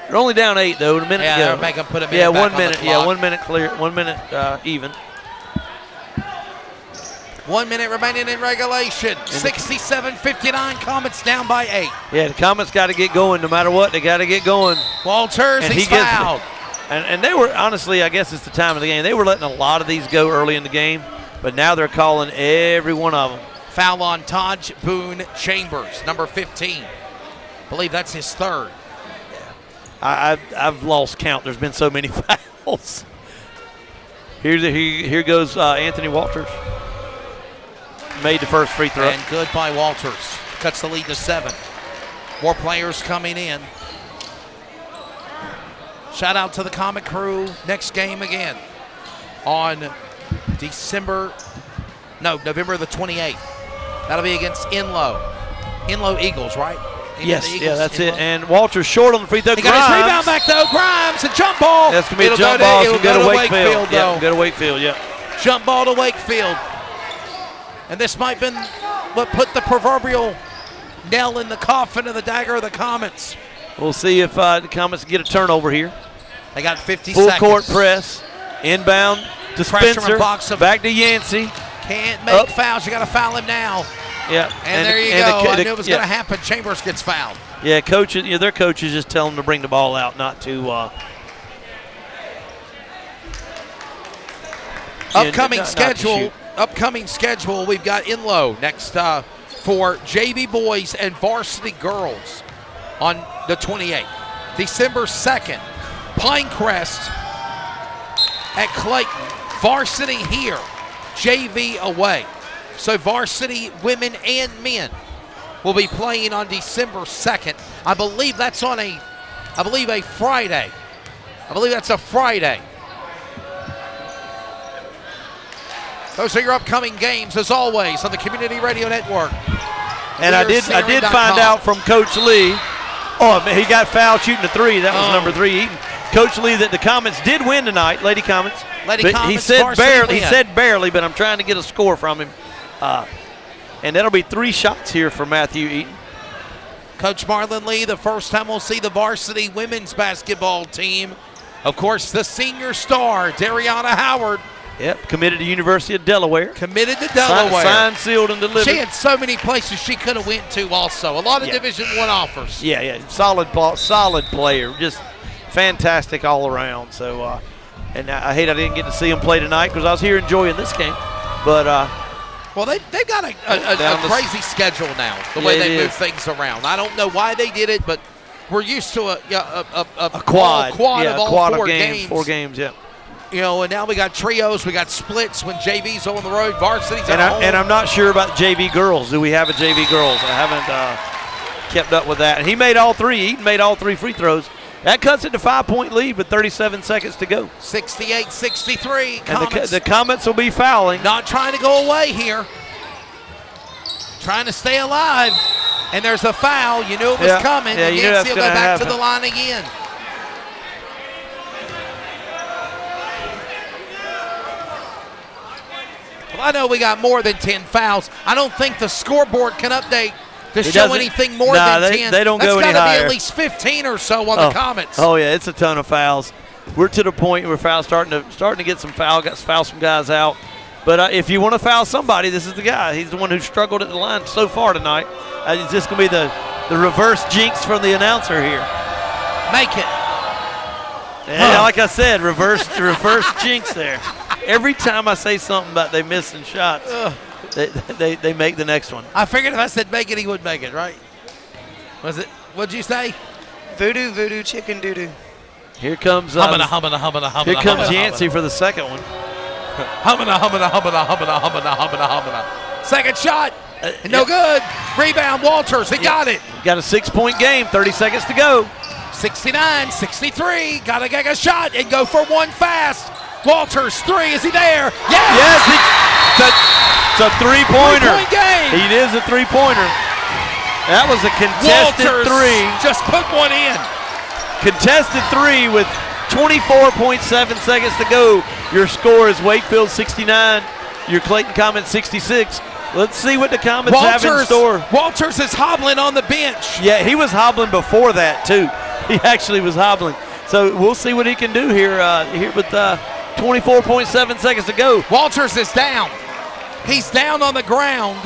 They're only down 8 though. A minute to go. They're making put a minute back 1 minute. on the clock. 1 minute clear. 1 minute even. 1 minute remaining in regulation. 67-59. Comets down by 8. Yeah, the Comets got to get going no matter what. They got to get going. Walters, and he's fouled. And they were, honestly, I guess it's the time of the game. They were letting a lot of these go early in the game, but now they're calling every one of them. Foul on Taj Boone Chambers, number 15. Believe that's his 3rd. I've lost count. There's been so many fouls. Here goes Anthony Walters. Made the first free throw. And good by Walters. Cuts the lead to 7. More players coming in. Shout out to the Comet crew. Next game again on November the 28th. That'll be against Inlow Eagles, right? Yes, yeah, that's it. And Walter's short on the free throw. He got his rebound back though. Grimes, a jump ball. That's going to be a jump ball. It'll go to Wakefield. Yeah, go to Wakefield, yeah. Jump ball to Wakefield. And this might have been what put the proverbial nail in the coffin of the dagger of the Comets. We'll see if the Comets get a turnover here. They got 50 Full seconds. Full court press. Inbound to Spencer. Back to Yancey. Can't make fouls. You got to foul him now. Yeah. And there you go. I knew it was going to happen. Chambers gets fouled. Yeah, coaches. Yeah, their coaches just tell them to bring the ball out, not to. Upcoming schedule. We've got Inlow next for JV boys and varsity girls on the 28th. December 2nd, Pinecrest at Clayton. Varsity here, JV away. So varsity women and men will be playing on December 2nd. I believe that's on a Friday. I believe that's a Friday. Those are your upcoming games, as always, on the Community Radio Network. And I did find out from Coach Lee. Oh, he got fouled shooting a 3. That was number 3 Eaton. Coach Lee, that the Comets did win tonight, Lady Comets. He said barely, but I'm trying to get a score from him. And that'll be 3 shots here for Matthew Eaton. Coach Marlon Lee, the first time we'll see the varsity women's basketball team. Of course, the senior star, Dariana Howard. Yep, committed to University of Delaware. Committed to Delaware. Signed, sealed, and delivered. She had so many places she could have went to also. A lot of Division I offers. Yeah. Solid player. Just fantastic all around. So, and I hate I didn't get to see him play tonight because I was here enjoying this game. But well, they've got a crazy schedule now, the way they move things around. I don't know why they did it, but we're used to a quad of all 4 games. 4 games, yeah. You know, and now we got trios, we got splits when JV's on the road, varsity's at home. And I'm not sure about JV girls. Do we have a JV girls? I haven't kept up with that. And he made all 3. Eaton made all 3 free throws. That cuts it to 5-point lead with 37 seconds to go. 68-63. And the Comets will be fouling. Not trying to go away here. Trying to stay alive. And there's a foul. You knew it was coming. Yeah, and Yancey will go back to the line again. I know we got more than 10 fouls. I don't think the scoreboard can update to It show doesn't- anything more Nah, than they- 10. they don't go any That's got to be higher. at least 15 or so on the Comets. Oh yeah, it's a ton of fouls. We're to the point where fouls starting to get some foul some guys out. But if you want to foul somebody, this is the guy. He's the one who struggled at the line so far tonight. It's just going to be the reverse jinx from the announcer here. Make it. Yeah, like I said, reverse jinx there. Every time I say something about they missing shots, they make the next one. I figured if I said make it, he would make it, right? What'd you say? Voodoo, voodoo, chicken doo-doo. Here comes Here comes Yancey for the second one. Second shot. No good. Rebound, Walters. He got it. Got a 6-point game, 30 seconds to go. 69, 63. Got to get a shot and go for one fast. Walters, three. Is he there? Yes, it's a three-pointer. 3-point game. It is a three-pointer. That was a contested Walters three. just put one in. Contested three with 24.7 seconds to go. Your score is Wakefield 69, your Clayton Comets 66. Let's see what the Comets have in store. Walters is hobbling on the bench. Yeah, he was hobbling before that too. He actually was hobbling. So we'll see what he can do here with 24.7 seconds to go. Walters is down. He's down on the ground.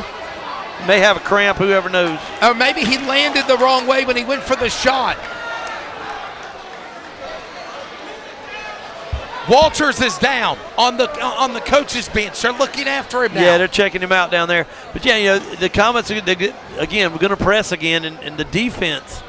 May have a cramp, whoever knows. Or maybe he landed the wrong way when he went for the shot. Walters is down on the coach's bench. They're looking after him now. Yeah, they're checking him out down there. But yeah, the Comets again. We're going to press again, and the defense.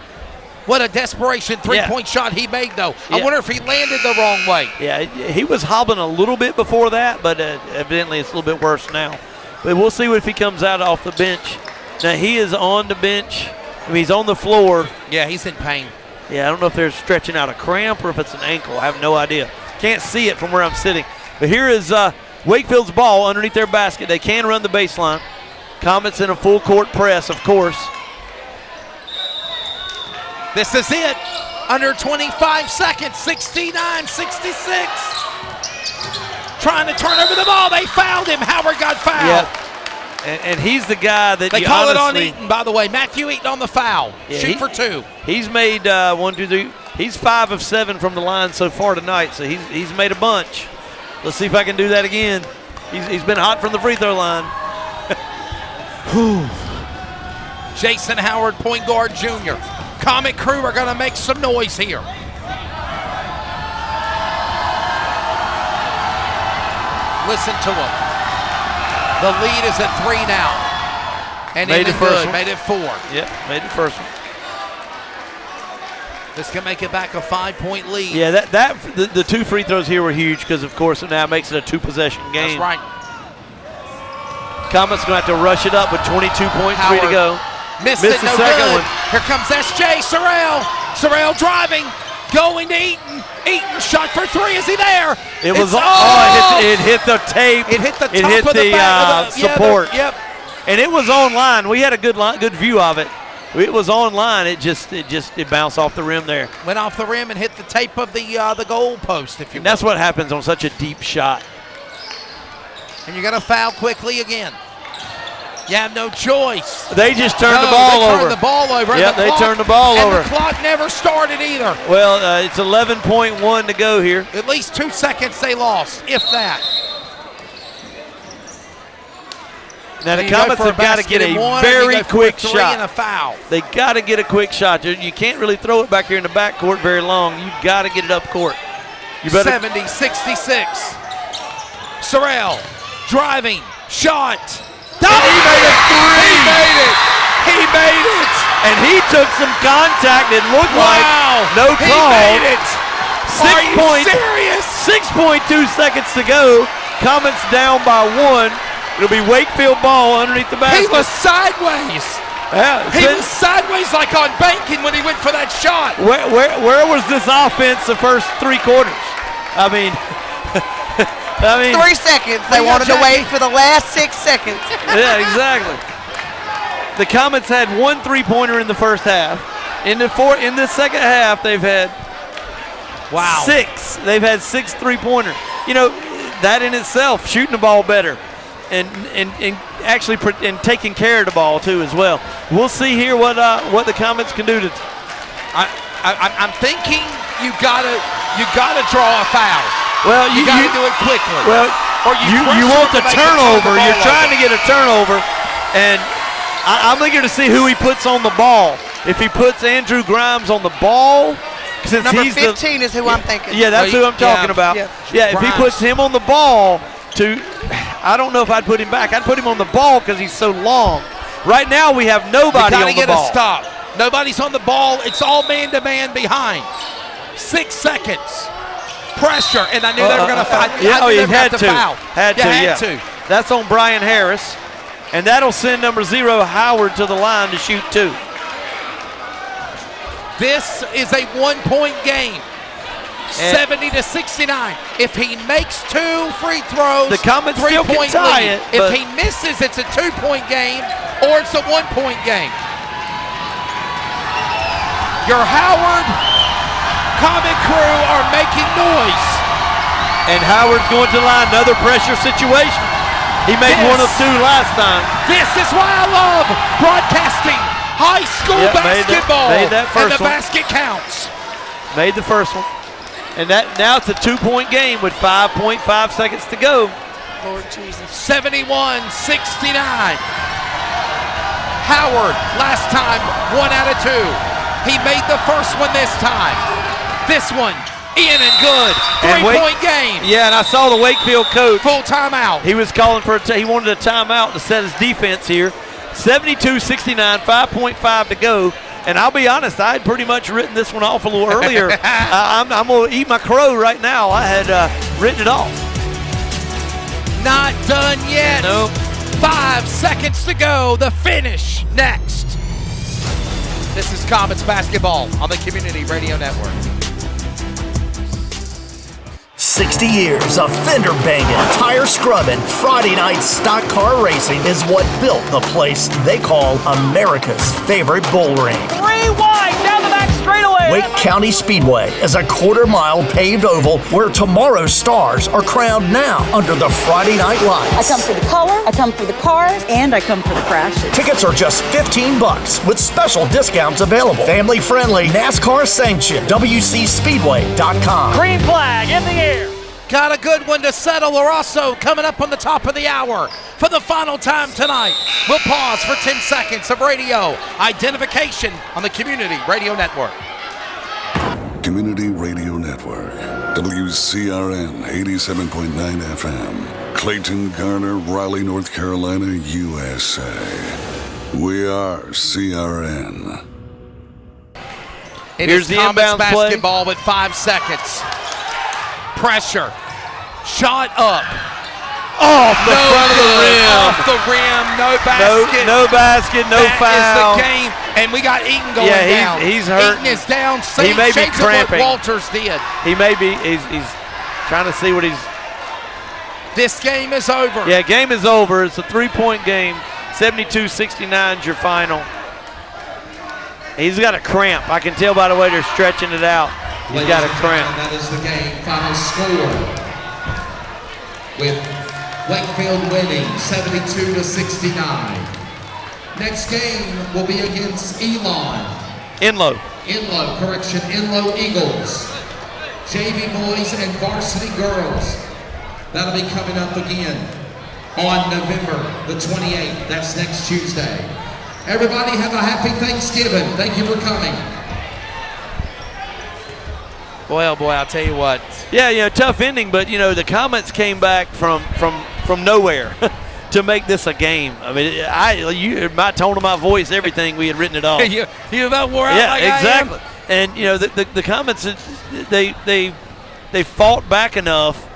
What a desperation three-point shot he made, though. Yeah. I wonder if he landed the wrong way. Yeah, he was hobbling a little bit before that, but evidently it's a little bit worse now. But we'll see if he comes out off the bench. Now he is on the bench. I mean, he's on the floor. Yeah, he's in pain. Yeah, I don't know if they're stretching out a cramp or if it's an ankle. I have no idea. Can't see it from where I'm sitting. But here is Wakefield's ball underneath their basket. They can run the baseline. Comets in a full court press, of course. This is it. Under 25 seconds, 69, 66. Trying to turn over the ball. They fouled him. Howard got fouled. Yeah. And he's the guy that they call it on Eaton, by the way. Matthew Eaton on the foul. Yeah, Shoot for two. He's made 1, 2, 3. He's 5 of 7 from the line so far tonight, so he's made a bunch. Let's see if I can do that again. He's been hot from the free throw line. Jason Howard, point guard junior. Comet crew are going to make some noise here. Listen to him. The lead is at 3 now. And made it first one. Made it 4. Yep, made the first one. This can make it back a 5-point lead. Yeah, the 2 free throws here were huge because, of course, it now makes it a 2-possession game. That's right. Comets going to have to rush it up with 22.3 to go. Missed the it, no second good. one. Here comes S.J. Sorrell. Sorrell driving, going to Eaton. Eaton shot for 3. Is he there? It was it hit the tape. It hit the top it hit of the back of the support. Yep. And it was online. We had a good view of it. It was online. It bounced off the rim there. Went off the rim and hit the tape of the goal post, if you will. That's what happens on such a deep shot. And you're going to foul quickly again. You have no choice. They just turned the ball over. They turned the ball over. Yeah, they turned the ball over. And the clock never started either. Well, it's 11.1 to go here. At least 2 seconds they lost, if that. Now the Comets have got to get a very quick shot. And a foul. They got to get a quick shot. You can't really throw it back here in the backcourt very long. You got to get it up court. You better 70, 66. Sorrell driving, shot. And he made a 3. He made it. And he took some contact. It looked like no call. He made it. Are you serious? 6.2 seconds to go. Comets down by 1. It'll be Wakefield ball underneath the basket. He was sideways. Yeah, he was sideways like on banking when he went for that shot. Where was this offense the first 3 quarters? I mean 3 seconds. They wanted to wait for the last 6 seconds. Yeah, exactly. The Comets had 1 3-pointer in the first half. In the second half, they've had 6. They've had 6 3-pointers. You know, that in itself, shooting the ball better. and actually taking care of the ball too as well. We'll see here what the Comets can do to. I'm thinking you gotta draw a foul. Well, you gotta do it quickly. Well, or you want the turnover. You're trying to get a turnover, and I'm looking to see who he puts on the ball. If he puts Andrew Grimes on the ball, since number he's 15 is who I'm thinking. Yeah, that's who I'm talking about. Yeah, if he puts him on the ball, I don't know if I'd put him back. I'd put him on the ball because he's so long. Right now we have nobody on the ball. You gotta get a stop. Nobody's on the ball. It's all man-to-man behind. 6 seconds. Pressure, and I knew they were going to fight. Yeah, he had to. Foul. Had to. That's on Brian Harris, and that'll send number 0 Howard to the line to shoot 2. This is a 1-point game. 70-69. If he makes 2 free throws, the Comets still can tie it. If he misses, it's a 2-point game, or it's a 1-point game. Your Howard Comet crew are making noise. And Howard's going to the line, another pressure situation. He made 1 of 2 last time. This is why I love broadcasting high school basketball. Made that first and the basket counts. Made the first one. And now it's a 2-point game with 5.5 seconds to go. Lord Jesus. 71-69. Howard, last time, 1 out of 2. He made the first one this time. This one, in and good. 3-point game. Yeah, and I saw the Wakefield coach. Full timeout. He was calling for he wanted a timeout to set his defense here. 72-69, 5.5 to go. And I'll be honest, I had pretty much written this one off a little earlier. I'm going to eat my crow right now. I had written it off. Not done yet. Nope. 5 seconds to go. The finish next. This is Comets basketball on the Community Radio Network. 60 years of fender banging, tire scrubbing, Friday night stock car racing is what built the place they call America's favorite bull ring. 3 wide down the back straightaway. Wake County Speedway is a quarter-mile paved oval where tomorrow's stars are crowned now under the Friday night lights. I come for the color, I come for the cars, and I come for the crashes. Tickets are just $15 with special discounts available. Family-friendly, NASCAR sanctioned, WCSpeedway.com. Green flag in the air. Got a good one to settle. Larosso coming up on the top of the hour for the final time tonight. We'll pause for 10 seconds of radio identification on the Community Radio Network. Community Radio Network, WCRN 87.9 FM, Clayton, Garner, Raleigh, North Carolina, USA. We are CRN. Here's the inbound basketball with 5 seconds. Pressure. Shot up. Off the front of the rim. Off the rim. No basket. No basket. No foul. That is the game. And we got Eaton going down. He's hurt. Eaton is down. He may be cramping. What Walters did. He may be. He's trying to see what he's. This game is over. Yeah, game is over. It's a 3-point game. 72-69 is your final. He's got a cramp. I can tell by the way they're stretching it out. He's got a cramp. That is the game final score. With Wakefield winning 72-69. Next game will be against Enlow Eagles. JV boys and varsity girls. That'll be coming up again on November the 28th. That's next Tuesday. Everybody have a happy Thanksgiving. Thank you for coming. Boy, I'll tell you what. Yeah, tough ending, but the Comets came back from nowhere to make this a game. I mean, my tone of my voice, everything, we had written it off. you about wore out like exactly. I am. And the Comets, they fought back enough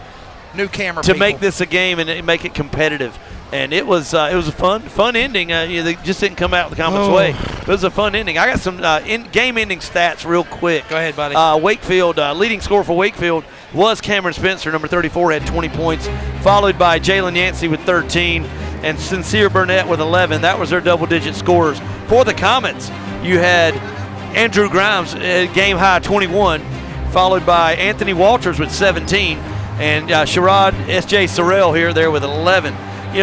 New camera to people. make this a game and make it competitive. And it was a fun ending. They just didn't come out the Comets' way. It was a fun ending. I got some game-ending stats real quick. Go ahead, buddy. Wakefield, leading scorer for Wakefield was Cameron Spencer, number 34, had 20 points, followed by Jalen Yancey with 13, and Sincere Burnett with 11. That was their double-digit scorers. For the Comets, you had Andrew Grimes, game-high 21, followed by Anthony Walters with 17, and Sherrod S.J. Sorrell there with 11.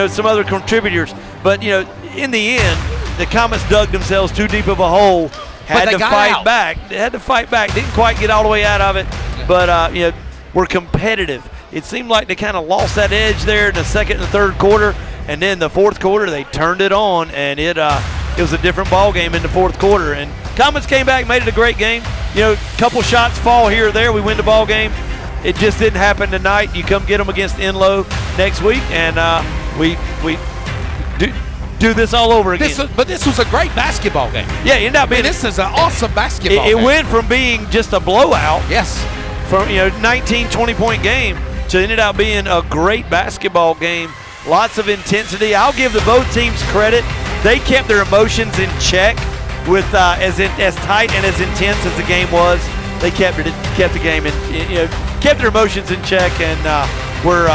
some other contributors. But, in the end, the Comets dug themselves too deep of a hole. Had to fight back. They had to fight back. Didn't quite get all the way out of it, but were competitive. It seemed like they kind of lost that edge there in the second and third quarter, and then the fourth quarter they turned it on, and it was a different ball game in the fourth quarter. And Comets came back, made it a great game. Couple shots fall here or there, we win the ball game. It just didn't happen tonight. You come get them against Enloe next week, and we do this all over again. But this was a great basketball game. Yeah, it ended up being. This is an awesome basketball game. It went from being just a blowout. Yes. From 19, 20-point game to ended up being a great basketball game. Lots of intensity. I'll give both teams credit. They kept their emotions in check with as tight and as intense as the game was. They kept the game and kept their emotions in check and were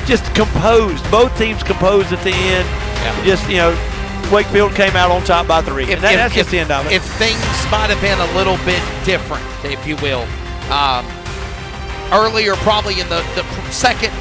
just composed. Both teams composed at the end. Yeah. Just Wakefield came out on top by 3. That's just the end of it. If things might have been a little bit different, if you will, earlier probably in the second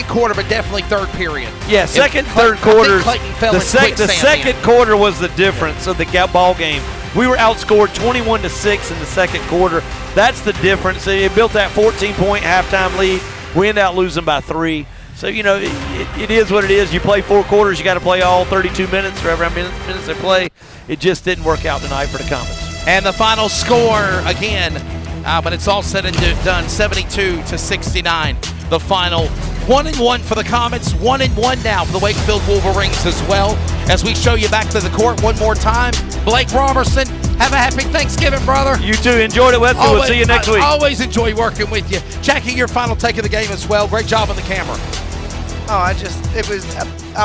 quarter, but definitely third period. Yeah, third quarters. The second quarter was the difference of the ball game. We were outscored 21-6 in the second quarter. That's the difference. They built that 14-point halftime lead. We ended up losing by 3. So, it is what it is. You play 4 quarters, you got to play all 32 minutes, or however many minutes they play. It just didn't work out tonight for the Comets. And the final score, again, when it's all said and done, 72-69. The final 1-1 for the Comets, 1-1 now for the Wakefield Wolverines as well. As we show you back to the court one more time, Blake Roberson, have a happy Thanksgiving, brother. You too. Enjoyed it, Wesley. We'll see you next week. I always enjoy working with you. Jackie, your final take of the game as well. Great job on the camera. I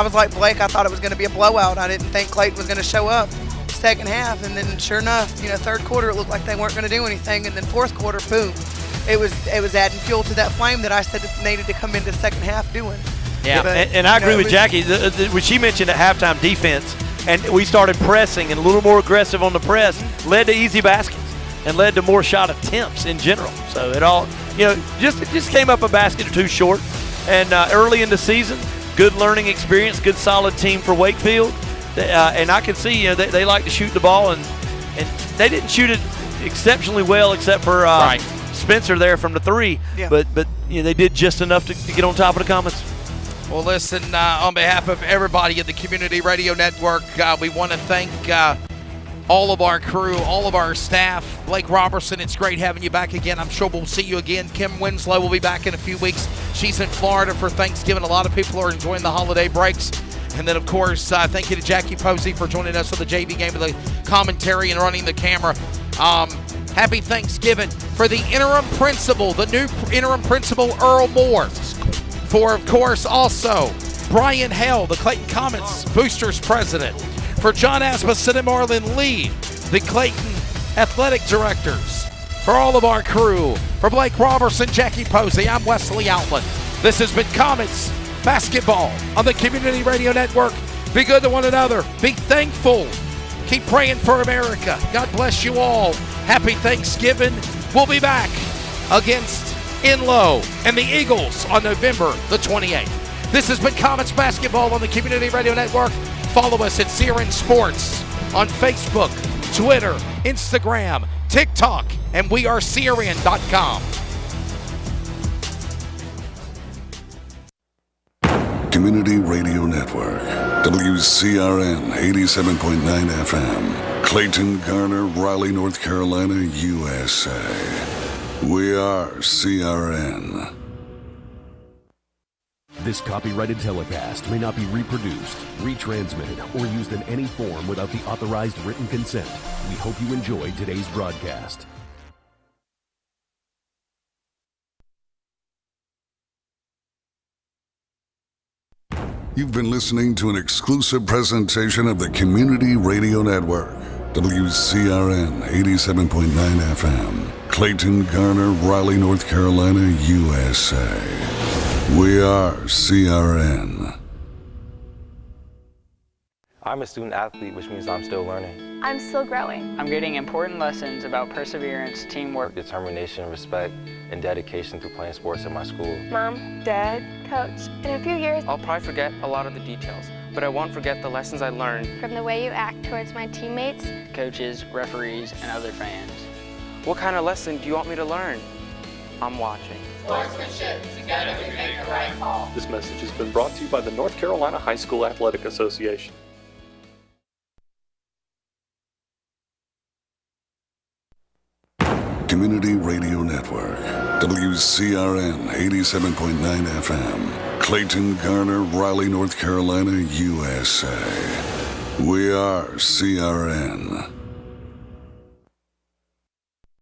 was like Blake. I thought it was going to be a blowout. I didn't think Clayton was going to show up second half, and then sure enough, third quarter it looked like they weren't going to do anything, and then fourth quarter, boom. It was adding fuel to that flame that I said it needed to come into the second half doing. Yeah, and I agree with Jackie. What she mentioned at halftime, defense, and we started pressing and a little more aggressive on the press, led to easy baskets and led to more shot attempts in general. So it all, just came up a basket or two short. And early in the season, good learning experience, good solid team for Wakefield. And I can see, they like to shoot the ball, and they didn't shoot it exceptionally well except for Spencer there from the 3. Yeah. But they did just enough to get on top of the Comets. Well, listen, on behalf of everybody at the Community Radio Network, we want to thank all of our crew, all of our staff. Blake Roberson, it's great having you back again. I'm sure we'll see you again. Kim Winslow will be back in a few weeks. She's in Florida for Thanksgiving. A lot of people are enjoying the holiday breaks. And then, of course, thank you to Jackie Posey for joining us for the JV game with the commentary and running the camera. Happy Thanksgiving for the interim principal, the new interim principal, Earl Moore. For, of course, also Brian Hale, the Clayton Comets Boosters president. For John Asmussen and Marlon Lee, the Clayton athletic directors. For all of our crew, for Blake Roberson, Jackie Posey, I'm Wesley Outland. This has been Comets Basketball on the Community Radio Network. Be good to one another. Be thankful. Keep praying for America. God bless you all. Happy Thanksgiving. We'll be back against Enloe and the Eagles on November the 28th. This has been Comets Basketball on the Community Radio Network. Follow us at CRN Sports on Facebook, Twitter, Instagram, TikTok, and wearecrn.com. Community Radio Network, WCRN 87.9 FM, Clayton, Garner, Raleigh, North Carolina, USA. We are CRN. This copyrighted telecast may not be reproduced, retransmitted, or used in any form without the authorized written consent. We hope you enjoyed today's broadcast. You've been listening to an exclusive presentation of the Community Radio Network, WCRN 87.9 FM, Clayton, Garner, Raleigh, North Carolina, USA. We are CRN. I'm a student athlete, which means I'm still learning. I'm still growing. I'm getting important lessons about perseverance, teamwork, determination, respect, and dedication through playing sports at my school. Mom, Dad, Coach, in a few years, I'll probably forget a lot of the details, but I won't forget the lessons I learned. From the way you act towards my teammates, coaches, referees, and other fans. What kind of lesson do you want me to learn? I'm watching. Sportsmanship, together we make the right call. This message has been brought to you by the North Carolina High School Athletic Association. Community Radio Network, WCRN 87.9 FM, Clayton, Garner, Raleigh, North Carolina, USA. We are CRN.